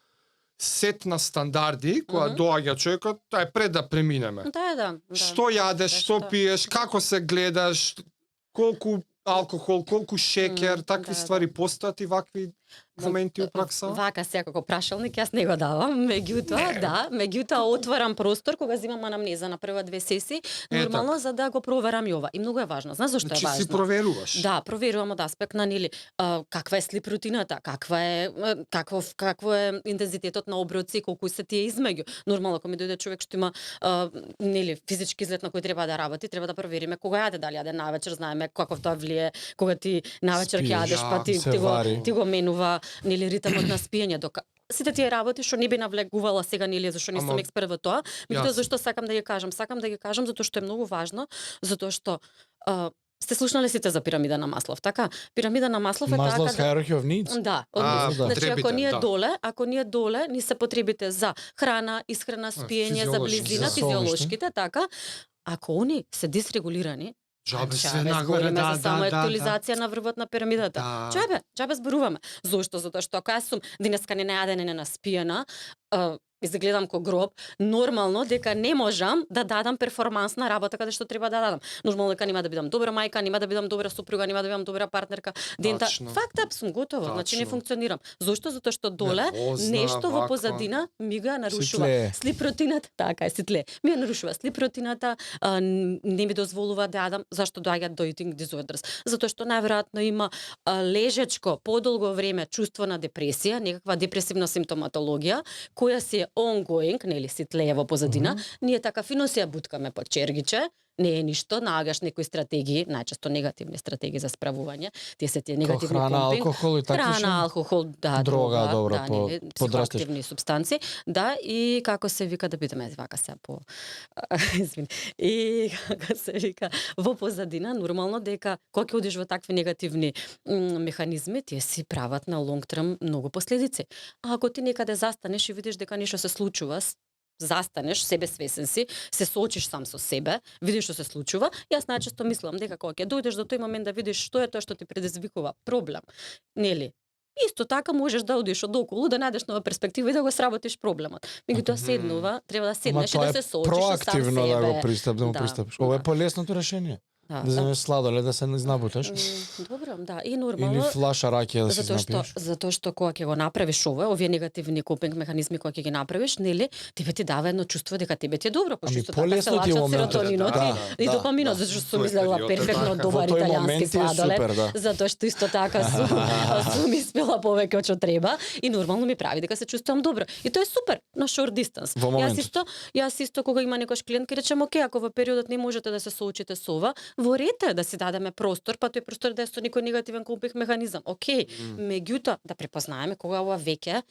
сет на стандарди, која доаѓа човекот, тоа е пред да преминеме. Да. Што јадеш, што Што? пиеш, како се гледаш, колку алкохол, колку шеќер, такви да. ствари постојат и вакви моменти у пракса? Вака секако прашалник, јас не го давам, меѓутоа отварам простор кога земам анамнеза на прва 2 сесии, нормално за да го проверам и ова. И многу е важно. Знаеш зашто Значи е важно? си проверуваш. Да, проверувам од аспект на нели каква е слип рутината, какво е интензитетот на оброци, колку се тие измеѓу. Нормално ако ми дојде човек што има нели физички изглед на кој треба да работи, треба да провериме кога јаде, дали јаде навечер, знаеме каков тоа влие, кога ти навечер ќе јадеш, па ти го менува нели ритмот на спиење, дока сите тие работи што не би навлегувала сега нели зашто не сум експерт во тоа, меѓутоа зашто сакам да ги кажам? Сакам да ги кажам затоа што е многу важно, затоа што сте слушнале сите за пирамида на Маслов, така? Пирамида на Маслов е така Maslow's hierarchy of needs. Да, да. значи Потребите, ако ние доле ни се потребите за храна, исхрана, спиење, за физиолошки, близина, за физиолошките, така, ако они се дисрегулирани, Джабе све Чабе нагоре, збориме да, за само да, актуализација на врвот на пирамидата. Да. Чабе зборуваме. Зошто? Затоа што ако јас сум денеска не најадена, не наспиена, изгледам ко гроб, нормално дека не можам да дадам перформансна работа каде што треба да дадам. Нормално дека нема да бидам добра мајка, нема да бидам добра супруга, нема да бидам добра партнерка. Дента, факт ап сум готова, значи не функционирам. Зошто? Затоа што доле нешто во позадина ми го нарушува. Слип рутината, така е, ситле. Ми ја нарушува слип рутината, не ми дозволува да јадам. Зашто доаѓаат до eating disorders? Затоа што најверојатно има лежечко подолго време чувство на депресија, некаква депресивна симптоматологија, која се ongoing, нели ситлеја во позадина, ние така фино се ја буткаме под чергиче, не е ништо, налагаш некои стратегии, најчесто негативни стратегии за справување, тие се тие негативни храна, компинг, алкохол и такви храна, алкохол, да, дрога, добро, да, по- нели, подрастеш. психоактивни супстанци, да, и како се вика, да питаме вака се по извини. И како се вика, во позадина нормално дека кога ќе одиш во такви негативни механизми, тие си прават на long term многу последици. А ако ти некаде застанеш и видиш дека нешто се случува, застанеш, себе свесен си, се соочиш сам со себе, видиш што се случува, јас најчесто мислам дека кога ќе дојдеш до тој момент да видиш што е тоа што ти предизвикува проблем, нели? Исто така можеш да одиш одоколу, да најдеш нова перспектива и да го сработиш проблемот. Меѓутоа седнува, треба да седнеш и да се соочиш со сам себе. Проактивно да го пристапиш. Ова е полесното решение. Да земеш сладолед да се не изнабуташ. Добро, да, и нормално. Или флаша ракија да се напиеш. Затоа што кога ќе го направиш ова, овие негативни копинг механизми кога ќе ги направиш, нели, тебе ти дава едно чувство дека тебе ти е добро, пошто исто така се полесно ти е лачат моментот. серотонинот и допаминот, зашто сум изгледала перфектно добар Во тој италијански момент е сладолед, супер, да. затоа што исто така сум испила повеќе од што треба и нормално ми прави дека се чувствувам добро. И тоа е супер на short distance. Во моментот. Јас исто кога има некој клиент ќе речем, окей, ако во периодот не можете да се соочите со ова, во ред е да си дадеме простор, па тој простор да е со некој негативен копинг механизам. Океј, меѓутоа да препознаеме кога ова веќе нас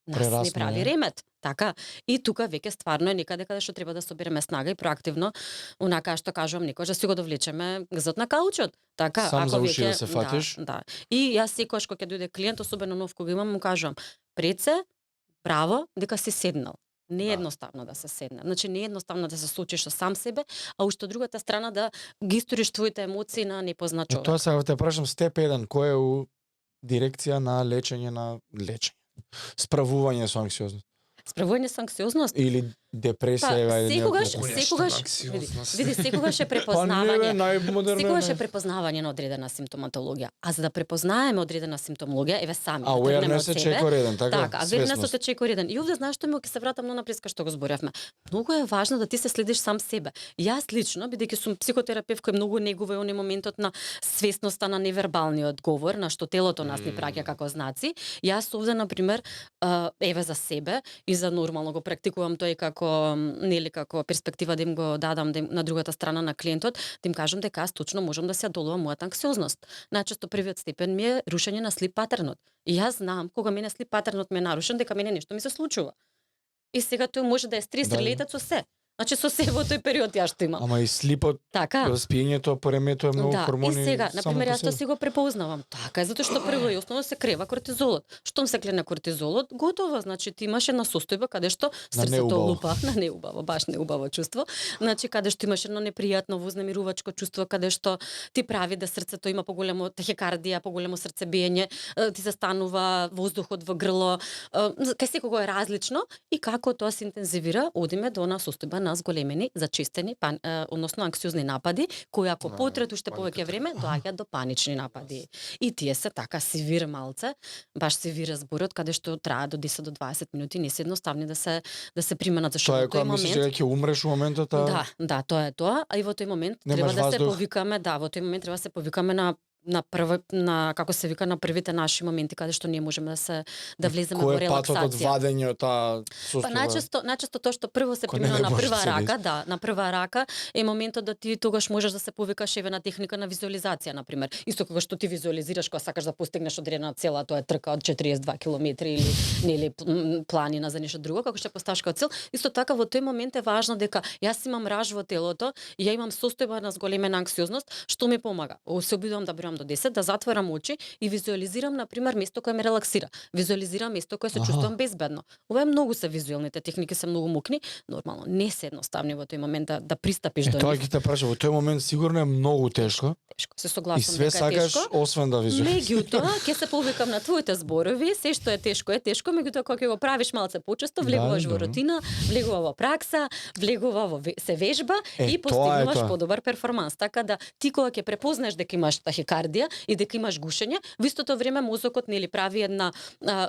не Прерасна, прави е. ремет. Така, и тука веќе стварно е некаде каде што треба да собереме снага и проактивно, онака што кажувам некој да си го довлечеме гзот на каучот. Така, Сам за ако уши да се фатиш. Да, да. И јас секогаш кога ќе дојде клиент, особено нов кога имам, му кажувам, пред се, браво, дека си седнал. Не е Да. едноставно да се седне. Значи не е едноставно да се соочиш со сам себе, а уште од другата страна да ги историш твоите емоции на непознат човек. Тоа сега те прашам степ 1, кој е у дирекција на лечење, справување со анксиозност Справување со анксиозност. или депресија секогаш, Нешто секогаш, на анксиозност. види, секогаш е Па не, препознавање. најмодерно. Секогаш е препознавање на одредена симптоматологија. А за да препознаеме одредена симптомологија, еве сами, А да тргнеме од awareness е себе. чекор еден, така? Така, awareness Свесност. е чекор еден. И овде знаеш што ми ќе се вратам на напред што го зборевме. Многу е важно да ти се следиш сам себе. Јас лично, бидејќи сум психотерапевт кој многу негува оној моментот на свесноста на невербалниот говор, на што телото нас ни праќа како знаци, јас овде на пример еве за себе и за нормално го практикувам тој како нели како перспектива да им го дадам на другата страна на клиентот, да им кажам дека јас точно можам да се одолувам мојата анксиозност. Најчесто првиот степен ми е рушење на слип патернот. И јас знам кога мене слип патернот ме е нарушен дека мене нешто ми се случува. И сега тој може да е стрес Да. релейтед со се. Значи со се во тој период јас што имам. Ама и слипот, Така. спиењето пореметува многу Да, хормони. и сега, само например, по јас што себе. си го препознавам. Така е, затоа што прво и основно се крева кортизолот. Штом се клене кортизолот, готово, значи ти имаш една состојба каде што срцето неубаво. лупа, на неубаво, баш неубаво чувство. Значи каде што имаш едно непријатно вознемирувачко чувство, каде што ти прави да срцето има поголемо тахикардија, поголемо срцебиење, ти се станува воздухот во грло, кај секого е различно и како тоа се интензивира, одиме до она состојба на зголемени, зачестени, односно анксиозни напади, кои ако потрет уште повеќе време, доаѓаат до панични напади. И тие се така сивир малце, баш сивир зборот каде што трае до 10 до 20 минути, не се едноставни да се применат, зашто Тоа во е кога тој мислиш момент дека ќе умреш во моментот, а Да, тоа е тоа, а и во тој момент Немаш треба да се воздух. повикаме, во тој момент треба да се повикаме на како се вика на првите наши моменти каде што ние можеме да влеземе во кој е патот од релаксација. вадење од таа Па состојба? најчесто тоа што прво се Кој преминува не на може да прва се рака, на прва рака е моментот да ти тогаш можеш да се повикаш еве на техника на визуализација на пример. Исто кога што ти визуализираш кога сакаш да постигнеш одредена цела, тоа е трка од 42 километри или нели планина за нешто друго, како што поставиш како цел, исто така во тој момент е важно дека јас имам раж во телото и ја имам состојба на зголемена анксиозност, што ми помага. Се обидувам да бројам до 10, да затворам очи и визуализирам на пример место кое ме релаксира. Визуализирам место кое се чувствувам безбедно. Ова е многу се визуелните техники се многу мукни, нормално не се едноставни во тој момент да пристапиш до Тоа нив. ќе те праша, во тој момент сигурно е многу тешко Тешко, се и согласувам све дека е сакаш тешко. освен да визуализираш. Меѓутоа, ќе се повикам на твоите зборови, се што е тешко, меѓутоа кога ќе го правиш малце почесто, влегуваш во да. рутина, влегува во пракса, влегува во се вежба и Тоа е постигнуваш тоа. подобар перформанс. Така да ти кога ќе препознаеш дека имаш тахикардија и дека имаш гушење, во истото време мозокот нели прави една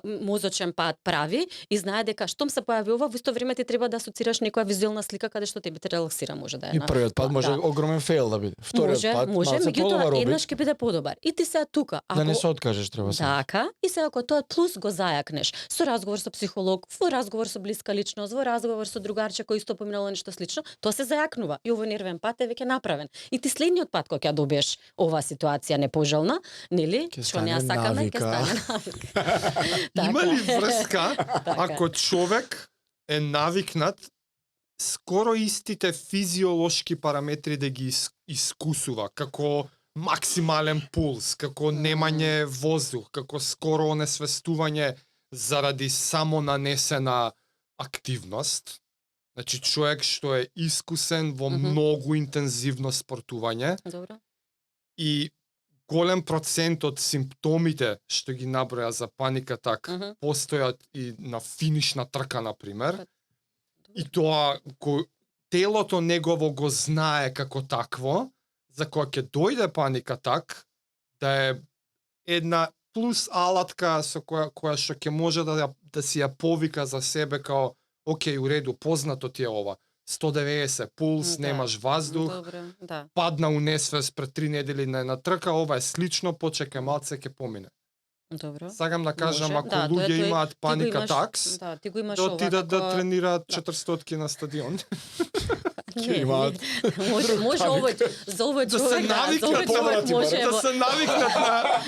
мозочен пат прави и знае дека штом се појави ова, во исто време ти треба да асоцираш некоја визуелна слика каде што тебе те релаксира, може да е И на првиот пат може да. огромен фейл да биде. Вториот пат може, малце меѓутоа подобар еднаш обид. ќе биде подобар. И ти се тука, Да не се откажеш треба се. Така, и сега ако тоа плюс го зајакнеш со разговор со психолог, во разговор со блиска личност, во разговор со другарче кој исто поминало нешто слично, тоа се зајакнува и овој нервен пат е веќе направен. И ти следниот пат кога ќе ја добиеш оваа ситуација непожелна, нели, Ќе што не ја стане сакаме, ќе навика. стане навика. Има ли Така. врска ако човек е навикнат скоро истите физиолошки параметри да ги искусува, како максимален пулс, како немање воздух, како скоро онесвестување заради само нанесена активност. Значи човек што е искусен во Мгм. многу интензивно спортување Добро. и голем процент од симптомите што ги наброја за паника так Мгм. постојат и на финишна трка на пример. Па, И тоа телото негово го знае како такво, за кога ќе дојде паника так, да е една плюс алатка со која што ќе може да си ја повика за себе као окей, у реду, познато ти е ова. 190 пулс, Да. немаш воздух, Добро, да. падна у несвест пред 3 недели на трка, ова е слично, почекај малце ќе помине. Добро. Сакам да кажам, Може. ако Да, тоа е луѓе тој- имаат ти го паника имаш- такс, Да, ти го имаш да ова отидат да како- тренираат да. 400 на стадион. Ќе имаат може овој за овој Да се човек за навикнат, овој човек може да се навикнат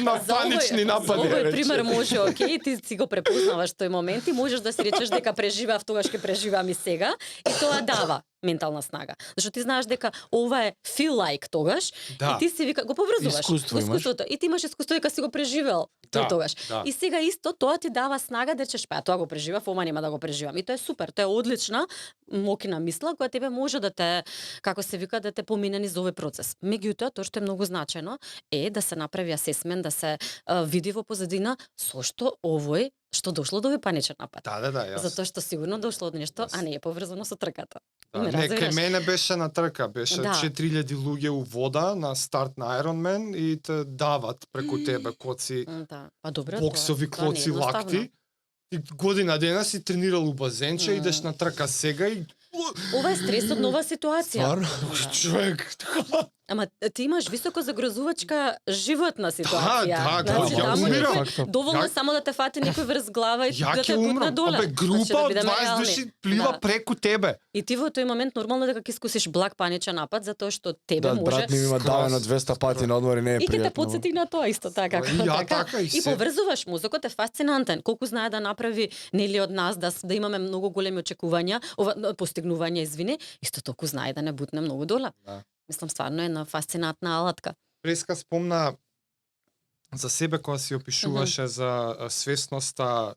на панични За напади. овој рече. пример може, окей, ти си го препознаваш тој момент и можеш да си речеш дека преживеав тогаш ќе преживеам и сега и тоа дава ментална снага. Зашто ти знаеш дека ова е feel like тогаш Да. и ти си вика го поврзуваш Искуство во имаш. искуството и ти имаш искуство дека си го преживел тој Да, тогаш. да. И сега исто тоа ти дава снага да речеш па тоа го преживав, ова нема да го преживам. И тоа е супер, тоа е одлична мокина мисла која тебе може да те, како се вика, да те помине низ овој процес. Меѓутоа, тоа што е многу значајно е да се направи асесмент, да се види во позадина зошто овој што дошло до овој паничен напад. Да, јас. Затоа што сигурно дошло од нешто, Јас. а не е поврзано со трката. Да, Ме не, кај разбираш? мене беше на трка, беше Да. 4000 луѓе у вода на старт на Ironman и те дават преку тебе коци, Да, па добро, боксови, тоа не е клоци, едноставно. лакти. И година дена си тренирал у базенче, идеш на трка сега и Ова е стрес од нова ситуација. Стварно? Да. човек, Ама ти имаш високо загрозувачка животна ситуација. да, Значи, ја таму умирам. некој доволно Ја- само да те фати некој врз глава и ја да ќе те бутне умрам. доле. Абе, група Значи, да од бидеме 20 реални. души плива Да. преку тебе. И ти во тој момент нормално дека ќе искусиш благ паничен напад затоа што тебе Да, може брат ми има Скроз, давено 200 пати на одмор и не е и ќе те пријатно. подсети на тоа исто така. И ја така, и И се. поврзуваш, мозокот е фасцинантен. Колку знае да направи нели од нас да имаме многу големи очекувања, постигнувања, извини, исто толку знае да не бутне многу доле. Да. Мислам стварно е една фасцинатна алатка. Преска спомна за себе кога си опишуваше за свесноста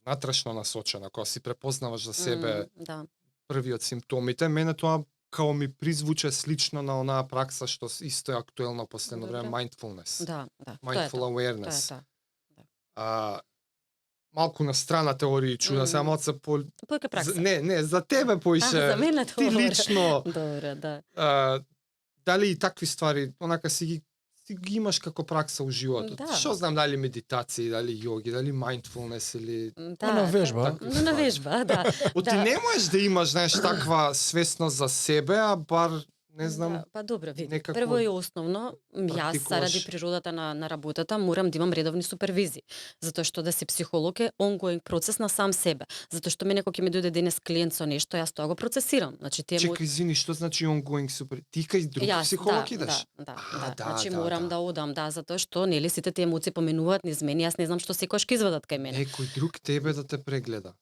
внатрешно насочена, кога си препознаваш за себе Да. првиот симптомите, мене тоа као ми призвуче слично на онаа пракса што исто е актуелна последно време, Добре. mindfulness, Да, да. mindful Тоа awareness. е тоа. А, малку на страна теории чуда, сега малце по... Појка пракса. Не, за тебе поише. за мене Ти тоа. лично, Добре, да. дали и такви ствари, онака си ги имаш како пракса у животот. Да. Што знам, дали медитации, дали йоги, дали mindfulness или... Да, на вежба. Да, на вежба, да. Оти Да. не можеш да имаш, знаеш, таква свесност за себе, а бар, не знам, Да, па добро, види. некако Прво и основно, јас практикуваш. заради природата на работата морам да имам редовни супервизии, затоа што да си психолог е ongoing процес на сам себе. Затоа што мене кога ќе ми дојде денес клиент со нешто, јас тоа го процесирам. Значи тие Чекај, извини, што значи ongoing super? Ти кај друг Јас, психолог да, идеш? Да, да, А, да. да, Значи да, морам да. да одам, да, затоа што нели сите тие емоции поминуваат низ мене, јас не знам што секојаш ќе извадат кај мене. Некој друг тебе да те прегледа.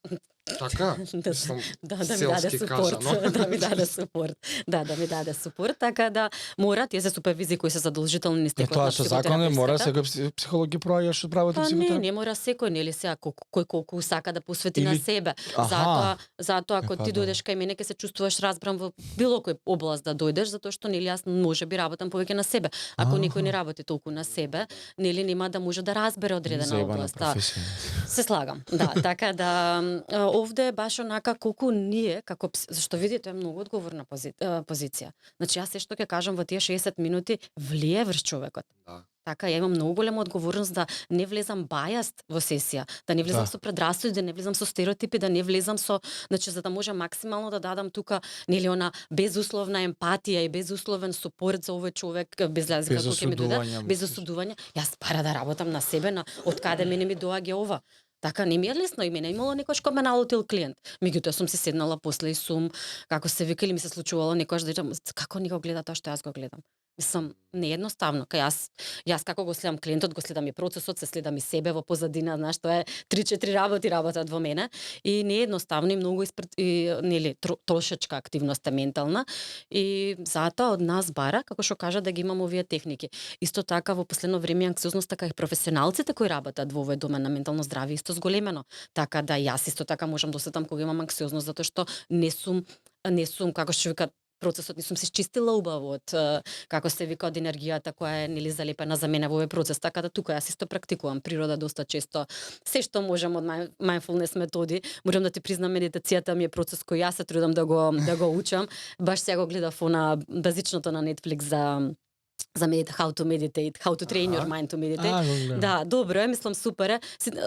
Така? Да, Мислам, да ми даде селски супорт, кажано. да ми даде супорт. Да ми даде супорт, така да мора тие се супервизии кои се задолжителни низ Е, текот тоа на што закон е, мора психотерапевската. секој психолог ги проаѓаш од правото Па не, психотерапија. не мора секој, нели сега кој колку сака да посвети на Или- себе. Аха. Затоа ако Па ти да. дојдеш кај мене ќе се чувствуваш разбран во било кој област да дојдеш, затоа што нели јас можеби работам повеќе на себе. Ако Аха. некој не работи толку на себе, нели нема да може да разбере одредена Заебана област. Да. професија. Се слагам, да, така да овде е баш онака колку ние како зашто видите тоа е многу одговорна позиција. Значи јас се што ќе кажам во тие 60 минути влие врз човекот. Да. Така, ја имам многу голема одговорност да не влезам бајаст во сесија, да не влезам Да. со предрасуди, да не влезам со стереотипи, да не влезам со, значи за да може максимално да дадам тука нели она безусловна емпатија и безусловен супорт за овој човек без разлика Без кој ќе ми дојде, осудување, без мислиш? осудување. Јас пара да работам на себе, на од каде мене ми доаѓа ова. Така не ми е лесно и мене имало некош кога ме налутил клиент. Меѓутоа сум се седнала после и сум, како се вика, или ми се случувало некош да речам, како ни го гледа тоа што јас го гледам. Мислам, не е едноставно. Кај јас како го следам клиентот, го следам и процесот, се следам и себе во позадина, знаеш, тоа е 3-4 работи работат во мене и не е едноставно и многу нели трошечка активност е ментална и затоа од нас бара, како што кажа, да ги имам овие техники. Исто така во последно време анксиозноста кај професионалците кои работат во овој домен на ментално здравје исто зголемено. Така да јас исто така можам да осетам кога имам анксиозност затоа што не сум како што вика процесот, не сум се чистила убаво од како се вика од енергијата која е нели залепена за мене во овој процес, така да тука јас исто практикувам природа доста често. Се што можам од mindfulness методи, морам да ти признам медитацијата ми е процес кој јас се трудам да го учам. Баш сега го гледав на базичното на Netflix за за how to meditate, how to train your Аха. mind to meditate. го гледам. Да, добро е, мислам супер е.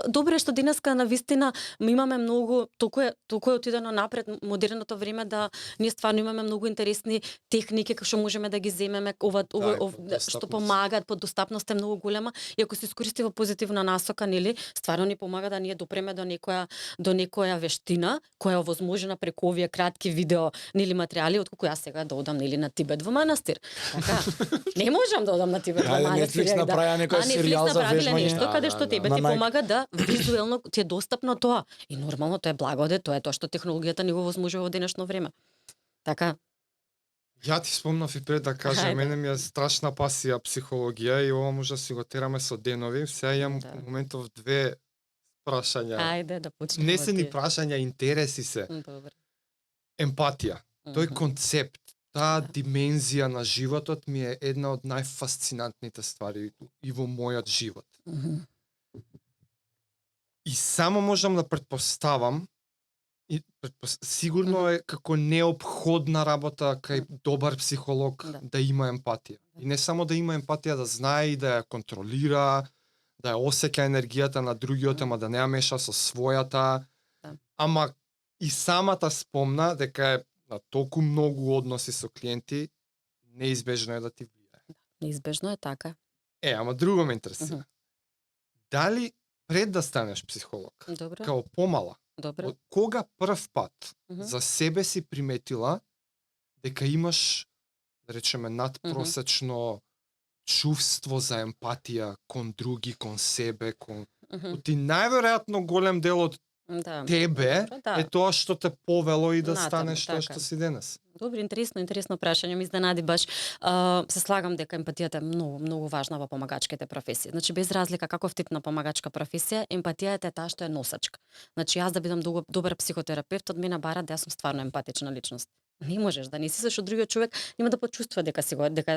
Добро е што денеска на вистина ми имаме многу, толку е отидено напред модерното време да ние стварно имаме многу интересни техники како што можеме да ги земеме, што достапност. помагаат, подостапност е многу голема и ако се искористи во позитивна насока, нели, стварно ни помага да ние допреме до некоја вештина која е овозможена преку овие кратки видео, нели, материјали, отколку јас сега да одам, нели, на Тибет во манастир. Така. Не можам да одам на Тибет во Ајде, манастир. Netflix направија некој серијал за направиле вежбање. нешто каде што тебе На ти Nike. помага да визуелно ти е достапно тоа. И нормално тоа е благодет, тоа е тоа што технологијата ни го возможува во денешно време. Така. Ја ти спомнав и пред да кажам, Ајде. мене ми е страшна пасија психологија и ова може да си го тераме со денови. Сега имам Да. во моментов две прашања. Ајде да почнеме. Не се ни ти. прашања, интереси се. Добро. Емпатија. Тој Мгм. концепт, таа Да. димензија на животот ми е една од најфасцинантните ствари и во мојот живот. Мгм. И само можам да претпоставам сигурно е како неопходна работа кај добар психолог Да. да има емпатија. И не само да има емпатија, да знае и да ја контролира, да ја осеќа енергијата на другиот, ама да не ја меша со својата. Да. Ама и самата спомна дека е на толку многу односи со клиенти, неизбежно е да ти влијае. Неизбежно е така. Ама друго ме интересира. Мгм. Дали пред да станеш психолог, Добро. као помала, Добро. од кога прв пат Мгм. за себе си приметила дека имаш, да речеме, надпросечно чувство за емпатија кон други, кон себе, кон... Мгм. Ти најверојатно голем дел од Да. тебе Добро, да. е тоа што те повело и да Натаму, станеш тоа така. што си денес. Добро, интересно прашање, ми изненади баш. Се слагам дека емпатијата е многу важна во помагачките професии. Значи без разлика каков тип на помагачка професија, емпатијата е таа што е носачка. Значи јас да бидам добар психотерапевт, од мене бара да јас сум стварно емпатична личност. Не можеш да не си со другиот човек, нема да почувствува дека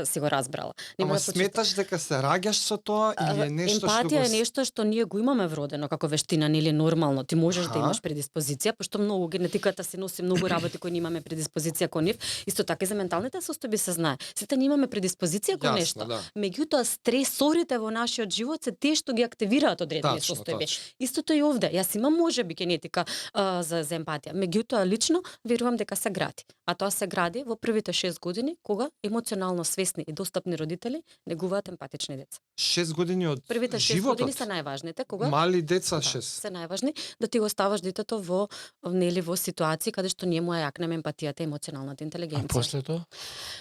си го разбрала. Нема Ама да почувствува. сметаш дека се раѓаш со тоа или е нешто што Емпатија е нешто што ние го имаме вродено како вештина, нели нормално. Ти можеш да Аха. имаш предиспозиција, пошто многу генетиката се носи многу работи кои ние имаме предиспозиција кон нив. Исто така и за менталните состојби се знае. Сите ние имаме предиспозиција кон нешто. да. Меѓутоа стресорите во нашиот живот се тие што ги активираат одредени Тачно, состојби. тачно. Истото и овде. Јас имам можеби генетика за емпатија. Меѓутоа лично верувам дека се гради. А тоа се гради во првите 6 години кога емоционално свесни и достапни родители негуваат емпатични деца. 6 години од Првите 6 животот. години се најважните кога Мали деца да, 6. се најважни да ти го ставаш детето во ситуации каде што ние му ја јакнеме емпатијата и емоционалната А интелигенција. после тоа?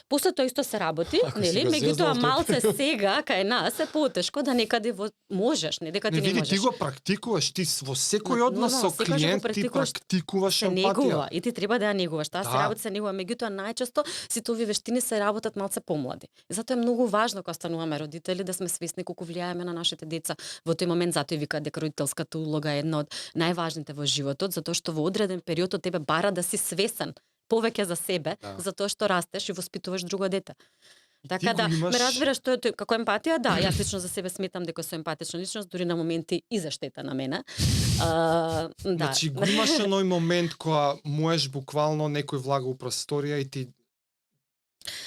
После тоа исто се работи, Ако нели? си го Меѓутоа зезнал, малце сега кај нас е потешко да некаде можеш, не дека ти Не не види, можеш. ти го практикуваш, ти во секој Ма, однос со нормално, секогаш го клиент ти практикуваш, практикуваш се негува емпатија. и ти треба да ја негуваш. Таа се Да. работи се негува, меѓутоа најчесто сите овие вештини се работат малце помлади. И затоа е многу важно кога стануваме родители да сме свесни колку влијаеме на нашите деца во тој момент, затоа и викаат дека родителската улога е една од најважните во животот, затоа што во одреден период од тебе бара да си свесен повеќе за себе, Да. затоа што растеш и воспитуваш друго дете. И Така ти да, го имаш... ме разбираш што е тој, како емпатија, да, јас лично за себе сметам дека сум емпатична личност, дури на моменти и за штета на мене. Да. Значи го имаш оној момент кога можеш буквално некој влага у просторија и ти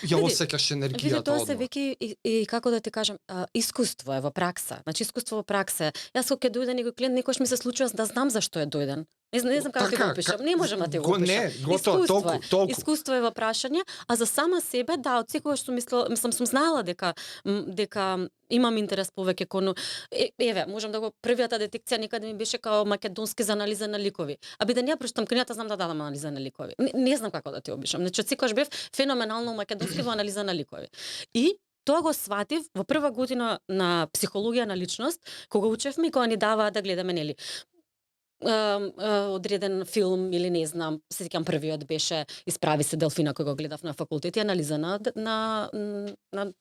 ја Види, осеќаш Види, енергијата тоа се одма. веќе и како да ти кажам, искуство е во пракса. Значи искуство во пракса. е. Јас кога ќе дојде некој клиент, некогаш ми се случува да знам зашто е дојден. Не знам како ти го опишам. Не можам да ти го опишам. Не, готово, Искуство е. толку. Искуство е во прашање, а за сама себе, да, од секогаш сум знаела дека имам интерес повеќе кон еве, можам да го првиата детекција некаде ми беше као македонски за анализа на ликови. А би да не ја прочитам книгата, знам да дадам анализа на ликови. Не знам како да ти обишам. Значи, секогаш бев феноменално македонски во анализа на ликови. И тоа го сватив во прва година на психологија на личност, кога учевме и кога ни даваа да гледаме, нели, одреден филм или не знам, се сеќам првиот беше Исправи се Делфина кој го гледав на факултет и анализа на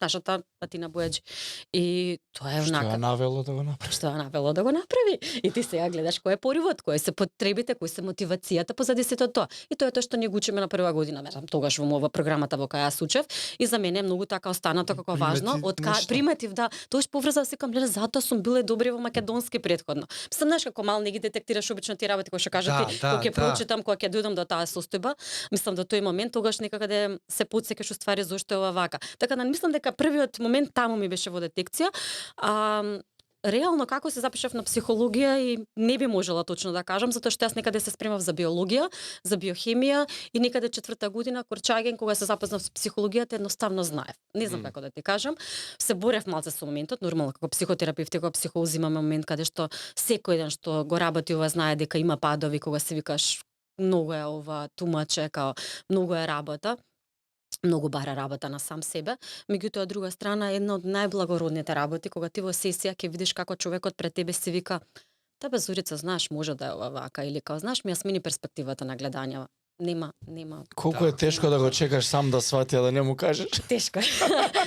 нашата Атина Бојаџи. И тоа е Што ја онака навело да го направи? што ја навело да го направи. И ти сега гледаш кој е поривот, кои се потребите, кои се мотивацијата позади сето тоа. И тоа е тоа што ние го учиме на прва година, верам, тогаш во програмата во која јас учев и за мене е многу така останато како важно. Приметив нешто. Приметив, да, тоаш поврзав се кам, гледа, затоа сум била добри во македонски претходно. Мислам, знаеш како мал не ги детектираш знаеш, обично ти работи кои што кажа Да, ти, да, кога ќе да. прочитам, кога ќе дојдам до таа состојба, мислам до тој момент тогаш некаде се потсекаш уствари зошто е ова вака. Така да мислам дека првиот момент таму ми беше во детекција. Реално како се запишав на психологија и не би можела точно да кажам, затоа што јас некаде се спремав за биологија, за биохемија и некаде 4-та година Корчаген кога се запознав со психологијата едноставно знаев. Не знам како да ти кажам. Се борев малце со моментот, нормално како психотерапевт и како психолоз имаме момент каде што секој ден што го работи ова знае дека има падови кога се викаш многу е ова тумаче, као многу е работа. Многу бара работа на сам себе, меѓутоа од друга страна една од најблагородните работи кога ти во сесија ќе видиш како човекот пред тебе си вика: "Тебе Зорица, знаеш, може да е ова вака" или као "Знаеш, ми ја смени перспективата на гледање". Нема. Колку е тешко да го чекаш сам да свати, а да не му кажеш. Тешко е.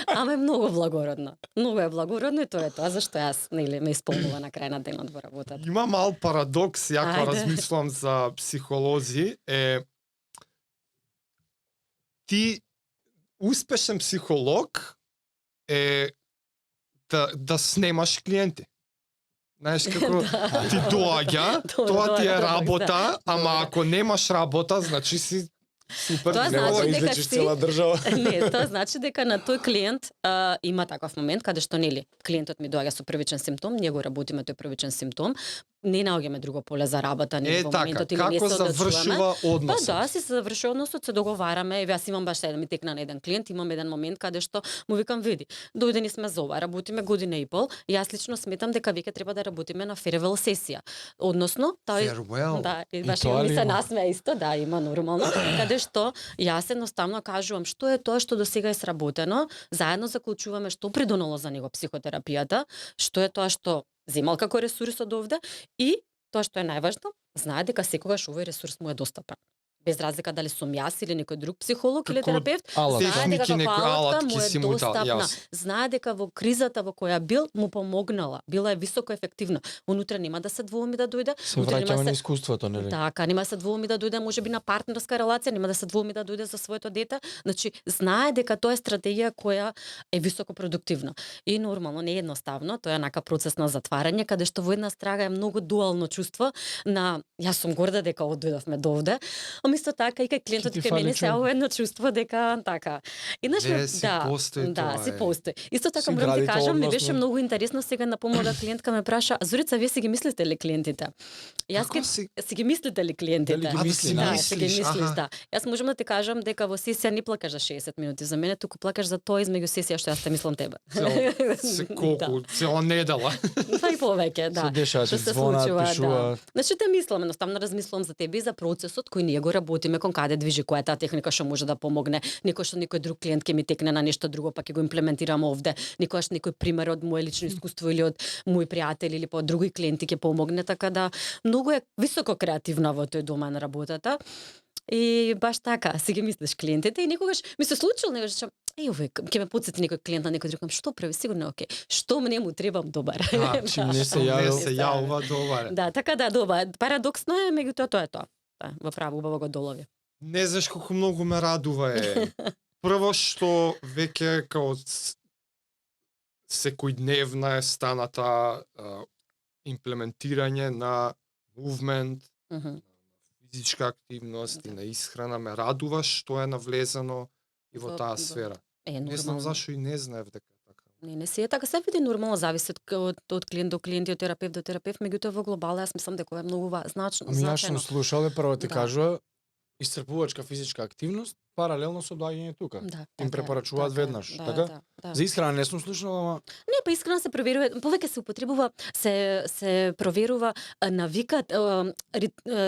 Ама е многу благородно. Многу е благородно и тоа е тоа зашто јас нели ме исполнува на крај на денот во работата. Има мал парадокс, ја кога Ајде. размислувам за психолози, ти успешен психолог е да снемаш клиенти. Знаеш како ти доаѓа, тоа ти е работа, ама ако немаш работа, значи си супер. Тоа Нема значи да дека излечиш си- цела држава. Не, тоа значи дека на тој клиент има таков момент каде што нели клиентот ми доаѓа со првичен симптом, ние го работиме тој првичен симптом, не наоѓаме друго поле за работа нели во Така, моментот или не како се одлучуваме. завршува Па односот? да, си се завршува односот, се договараме, еве јас имам баш еден ми текна на еден клиент, имам еден момент каде што му викам види, дојдени сме за ова, работиме година и пол, јас лично сметам дека веќе треба да работиме на farewell сесија. Односно, тој Farewell. Да, и баш тоа ми ли се има? насмеа исто, да, има нормално, каде што јас едноставно кажувам што е тоа што досега е сработено, заедно заклучуваме што придонело за него психотерапијата, што е тоа што земал како ресурс од овде и тоа што е најважно, знае дека секогаш овој ресурс му е достапен. Без разлика дали сум јас или некој друг психолог или Како терапевт, алат. знае дека Техники, како некои алатка алатки му е си му дал, достапна. јас. Знае дека во кризата во која бил му помогнала, била е високо ефективна. Унутре нема да се двоуми да дојде, Се утре нема враќаме се- на искуството, нели? Така, нема да се двоуми да дојде можеби на партнерска релација, нема да се двоуми да дојде за своето дете. Значи, знае дека тоа е стратегија која е високо продуктивна. И нормално, не е едноставно, тоа е нака процес на затварање, каде што во една страга е многу дуално чувство на јас сум горда дека дојдовме до овде, ама исто така и кај клиентот Ќе ти кај фали мене се човек. едно чувство дека така. Иначе Не, си постои да, тоа, си е. постои. Исто така Си морам да ти градите кажам, ми однос, беше не? многу интересно сега на помода клиентка ме праша, а Зорица, вие си ги мислите ли клиентите? Јас Како ке си- си ги мислите ли клиентите? Дали ги А, да мисли, си да? Да, си ги мислиш, мислиш, аха. да. Јас можам да ти кажам дека во сесија не плакаш за 60 минути за мене, туку плакаш за тоа измеѓу сесија што јас те мислам тебе. Се колку, цела недела. Па и повеќе, да. Се дешава, Што ти се звонат, случува, пишува. да. Значи те мислам, едноставно размислувам за тебе и за процесот кој ние го работиме, кон каде движи, која е таа техника што може да помогне, некој што некој друг клиент ќе ми текне на нешто друго, па ќе го имплементирам овде, некојаш некој пример од мое лично искуство или од мои пријатели или по други клиенти ќе помогне, така да многу е високо креативна во тој домен работата. И баш така, си ги мислиш клиентите и некогаш ми се случило некогаш овој ќе ме потсети некој клиент на некој друг, што прави, сигурно е окей. Што мне му требам добар. Чим не се Не јавил. се јавува добар. Да, така да, добар. Парадоксно е, меѓутоа тоа е тоа. Да, во право убаво го долови. Не знаеш колку многу ме радува е. Прво што веќе као секојдневна е станата имплементирање на мувмент, Мгм. физичка активност и на исхрана ме радува што е навлезено и во таа сфера. Не знам зашо и не знаев дека е така. Не се е така, се види нормално зависи од клиент до клиент и од терапевт до терапевт, меѓутоа во глобала јас мислам дека ова е многу значно. Ами јас сум слушал, прво ти Да. кажува, исцрпувачка физичка активност, паралелно со доаѓање тука. Да, Им препорачуваат веднаш, така? Да. За исхрана не сум слушал, ама Не, па искрено се проверува, повеќе се употребува, се проверува навикат,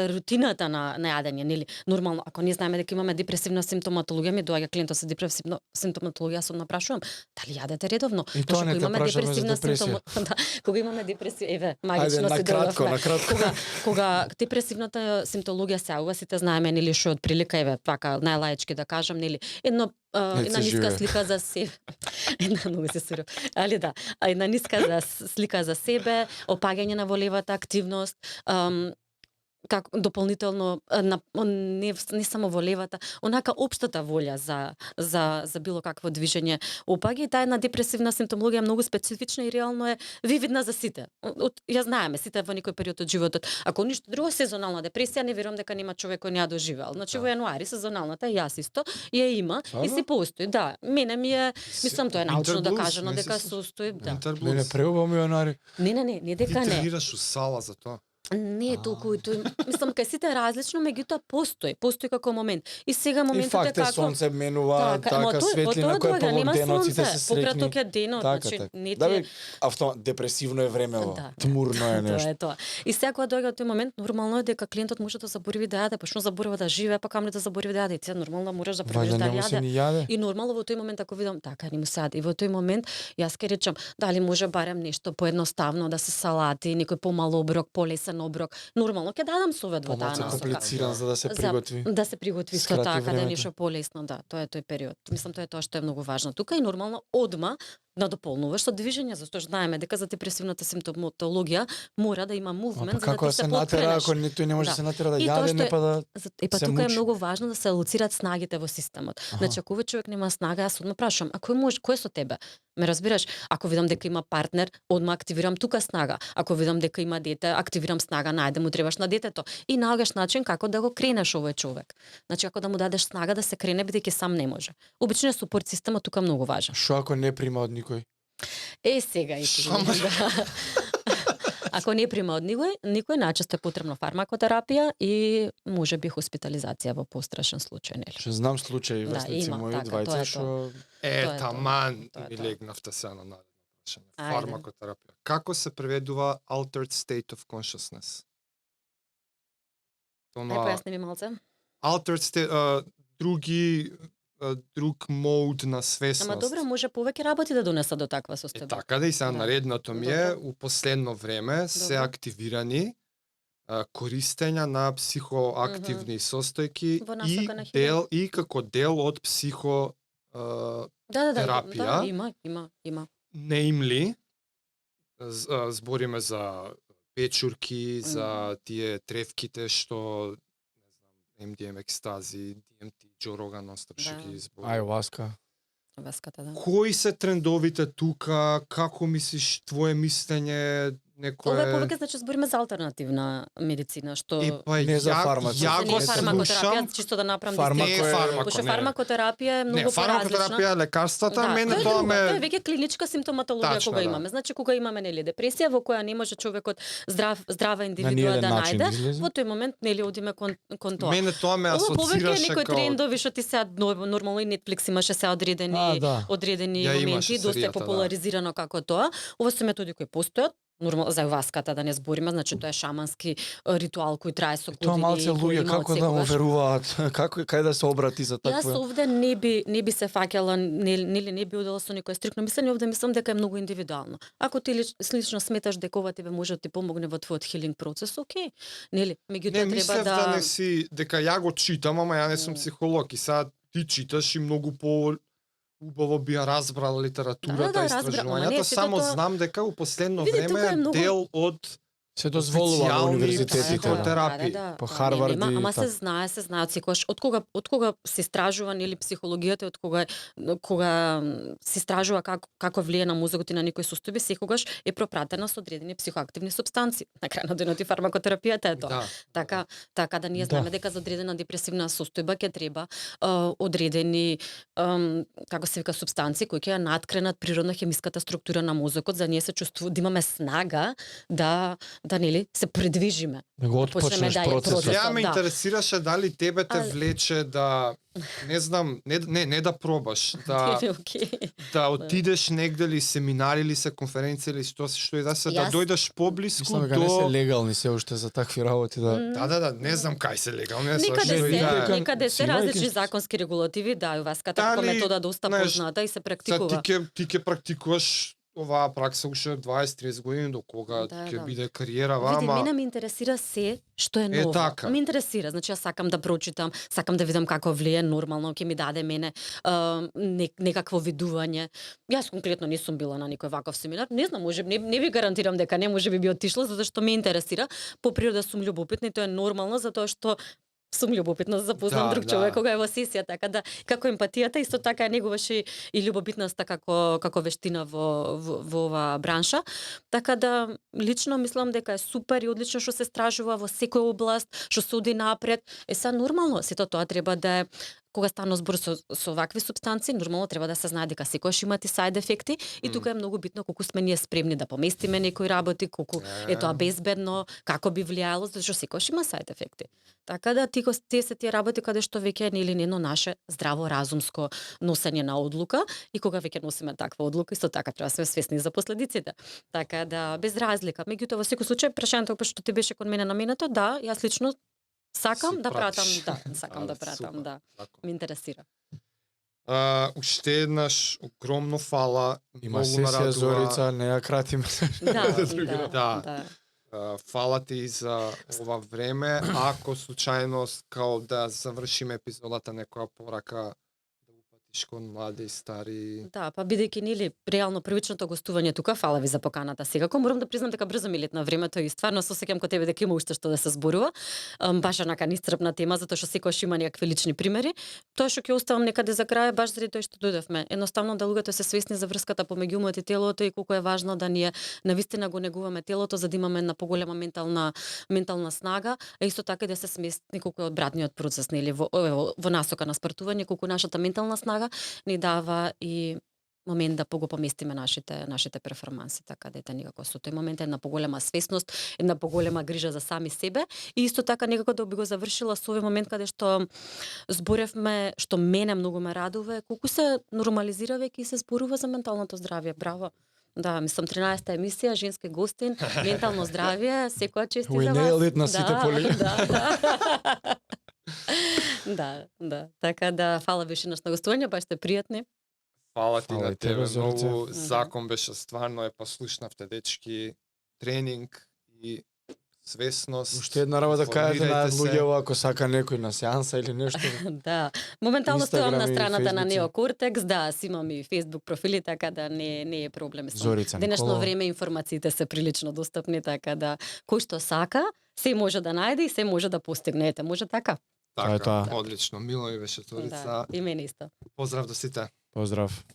рутината на јадење, нели? Нормално, ако не знаеме дека имаме депресивна симптоматологија, ми доаѓа клиентот со депресивна симптоматологија, јас напрашувам, дали јадете редовно? И тоа не те прашаме за депресија. Да, кога имаме депресија, еве, Ајде, магично на се кратко, дојдовме. на кратко. Кога депресивната симптологија се јавува, сите знаеме нели што од прилика еве така најлаички да кажам нели една се ниска живее. слика за себе. Една многу се суров. Али да, една ниска слика за себе, опаѓање на волевата активност, како дополнително не само во левата, онака општата волја за било какво движење опаѓа, и таа една депресивна симптомологија е многу специфична и реално е вивидна за сите. Ја знаеме сите во некој период од животот. Ако ништо друго, сезонална депресија, не верувам дека нема човек кој не ја доживеал. Значи во јануари сезоналната, јас исто ја има и си постои. Да, мене ми е, мислам тоа е научно докажано дека состои, да. Мене преубаво ми јанари. Не дека Ти не. тренираш у сала за тоа. Не е толку и тој, мислам кај сите е различно, меѓутоа постои како момент. И сега И моментот е факт е како сонце менува, ама така тоа- светлина тоа која е доаѓа, нема полуденоците сонце, се среќни. пократок е денот, Така, значи така. не Да ти е- бе, депресивно е времево, Да. тмурно е Тоа нешто. е тоа. И сега кога доаѓа тој момент, нормално е дека клиентот може да заборави да јаде, почнува заборава да живее, па камо да заборави да јаде. И ти нормално мораш да провериш Вајда дали не му се јаде. ни јаде. И нормално во тој момент ако видам така не му се јаде. И во тој момент јас ке речам дали може барем нешто поедноставно да се салати, некој помал оброк, полесен оброк. Нормално ќе дадам совет во таа Помалку насока. комплициран за да се приготви. Да се приготви исто Скрати така, да е времето. нешто полесно, да, тоа е тој период. Мислам тоа е тоа што е многу важно тука и нормално одма да дополнуваш со движење, зашто знаеме дека за депресивната симптоматологија мора да има мувмент за да како ти се се натера, поткренеш. ако тој не може да Да. се натера да И тоа јаде, што не е- па да И па се тука е мучи. многу важно да се алоцираат снагите во системот. Значи ако овој човек нема снага, јас одма прашам, а кој е со тебе? Ме разбираш? Ако видам дека има партнер, одма активирам тука снага. Ако видам дека има дете, активирам снага, најде му требаш на детето. И наоѓаш начин како да го кренеш овој човек. Значи ако да му дадеш снага да се крене, бидејќи сам не може. Обично супорт системот тука многу важен. Што ако не прима од никој? Сега и ти. Шо ма- Да. Ако не прима од никој најчесто е потребна фармакотерапија и можеби хоспитализација во пострашен случај, нели? Што знам случаи Да, весници има, мои така, двајца тоа е што Тоа е Таман тоа е ми тоа. легнавте сега на наредно прашање. Ајде. Фармакотерапија. Како се преведува altered state of consciousness? Ај Тоа појасни ми малце. altered state, друг мод на свесност. Ама добро, може повеќе работи да донеса до таква Е состојба. така да и сега Да. наредното ми е Добро. у последно време се Добро. активирани користења на психоактивни состојки Во и насока на дел и како дел од психо Да, терапија. има. неимли, збориме за печурки, за тие тревките што не знам, MDM екстази, DMT, Joe Rogan нонстоп што Да. ги збори. ајуаска. Веската, да. Кои се трендовите тука? Како мислиш твое мислење? Ова е Некое повеќе значи збориме за алтернативна медицина, што И па Не за ја фармација. го не е слушам. фармакотерапија, чисто да направам Фармако Не е дистинција. фармако, Пошто не. фармакотерапија е Не, многу поразлична. фармакотерапија е лекарствата, Да, мене тоа е тоа друго, тоа е ме веќе клиничка симптоматологија Тачно, кога да. имаме. Значи кога имаме нели депресија во која не може човекот здрава индивидуа ниеден да начин најде, излезе. во тој момент нели одиме кон тоа. мене тоа ме Ова повеќе асоцираше некои као трендови што ти се нормално и Netflix имаше се одредени Да. одредени Ја имаше моменти, доста е серијата, да. популаризирано како тоа. Ова се методи кои постојат. Нормално за васката да не збориме, значи тоа е шамански ритуал кој трае со години. Тоа малце кој луѓе има како од да му секогаш. веруваат, како кај да се обрати за Јас такво. овде не би се фаќала, не би одела со некој стрикно мислење, овде мислам дека е многу индивидуално. Ако ти лично сметаш дека ова тебе може да ти помогне во твојот хилинг процес, окей. Нели, Не меѓутоа треба мислев да да не си дека ја го читам, ама ја не сум психолог и сега ти читаш и многу по убаво би ја разбрал литературата Да, и разбра- ама не, истражувањата, сето само тоа- знам дека у последно Види, време тука е е многу- дел од Се дозволува на официјални универзитетите. психотерапија. По Тоа Харвард нема, и ама така. се знае од секогаш од кога се истражува нели психологијата, од кога се истражува како влие на мозокот и на некои состојби, секогаш е пропратена со одредени психоактивни супстанци. На крај на денот и фармакотерапијата е тоа. Да. Така да ние Да. знаеме дека за одредена депресивна состојба ќе треба одредени како се вика супстанци кои ќе ја надкренат природна хемиската структура на мозокот за ние се чувствува да имаме снага да нели се придвижиме. Да го почнеме отпочнеш да ја процесот. процесот. Ја ме да. интересираше дали тебе те Але- влече да не знам, не да пробаш, да Окей. да отидеш негде или семинари или се конференција или што и да се да Јас- дојдеш поблиску Мислам дека не се до легални се уште за такви работи да. Да, не знам кај се легални, Некаде што и да. некаде се Си различни имајќи- законски регулативи, да, и васката како Дали, метода доста знаеш, позната и се Сега практикува. ти ќе практикуваш оваа пракса уште од 20-30 години до кога Да, ќе да. биде кариера Види, вама. мене ме интересира се што е ново. така. Ме интересира, значи јас сакам да прочитам, сакам да видам како влие нормално, ќе ми даде мене некакво видување. Јас конкретно не сум била на никој ваков семинар, не знам, може не ви гарантирам дека не може би отишла затоа што ме интересира, по природа сум љубопитна и тоа е нормално затоа што сум љубопитна да запознам друг човек кога е во сесија, така да како емпатијата исто така е негуваш и љубопитноста како вештина во оваа бранша. Така да лично мислам дека е супер и одлично што се стражува во секоја област, што се оди напред. Са нормално, сето тоа треба да е кога станува збор со вакви супстанции, нормално треба да се знае дека секогаш имат и сајд ефекти и тука е многу битно колку сме ние спремни да поместиме некои работи, колку е тоа безбедно, како би влијало, затоа што секогаш има сајд ефекти. Така да тие се тие работи каде што веќе е или нено наше здраво разумско носење на одлука и кога веќе носиме таква одлука, исто така треба да сме свесни за последиците. Така да без разлика. Меѓутоа во секој случај прашањето што ти беше кон мене наменето, да, јас лично сакам Си да пратам, пратиш. да, сакам да пратам, Супер. да. Така. Ме интересира. Уште еднаш огромно фала. Има многу ме сесија радува. Зорица, не ја кратиме. Да, Да. Фала ти за ова време. Ако случајно као да завршиме епизодата некоја порака да упатиш кон млади и стари. Да, па бидејќи нели реално првичното гостување тука, фала ви за поканата секако. Морам да признам дека брзо ми летна времето и стварно се сеќам кон тебе дека има уште што да се зборува. Баш онака неисцрпна тема затоа што секогаш има некакви лични примери. Тоа што ќе оставам некаде за крај е баш заради тоа што дојдовме. Едноставно да луѓето се свесни за врската помеѓу умот и телото и колку е важно да ние навистина го негуваме телото за да имаме една поголема ментална снага, а исто така и да се свесни колку е одбратниот процес нели во насока на спортување, колку нашата ментална снага ни дава и момент да го поместиме нашите перформанси, така да некако со тој момент една поголема свесност, една поголема грижа за сами себе и исто така некако да би го завршила со овој момент каде што зборевме, што мене многу ме радува, колку се нормализира веќе и се зборува за менталното здравје. Браво. Да, мислам 13-та емисија, женски гостин, ментално здравје, секоја чест и We за вас. nailed it на сите поли. Да. Така да фала више на гостување, баш сте пријатни. Фала ти Фала на и тебе, тебе Зорице. многу. Закон беше стварно е послушнавте дечки. Тренинг и свесност. Уште една работа кажете на Информирајте се. луѓето ако сака некој на сеанса или нешто. Да, моментално стојам на Инстаграм и страната на Фејсбуци. Неокортекс, да, си имам и Facebook профили, така да не е проблем. Зорица Денешно Николова. време информациите се прилично достапни, така да кој што сака, се може да најде и се може да постигне. Ете, може така. Тоа е Така, тоа. одлично. Мило ми беше Зорица. Да, и мене исто. Поздрав до сите. Поздрав.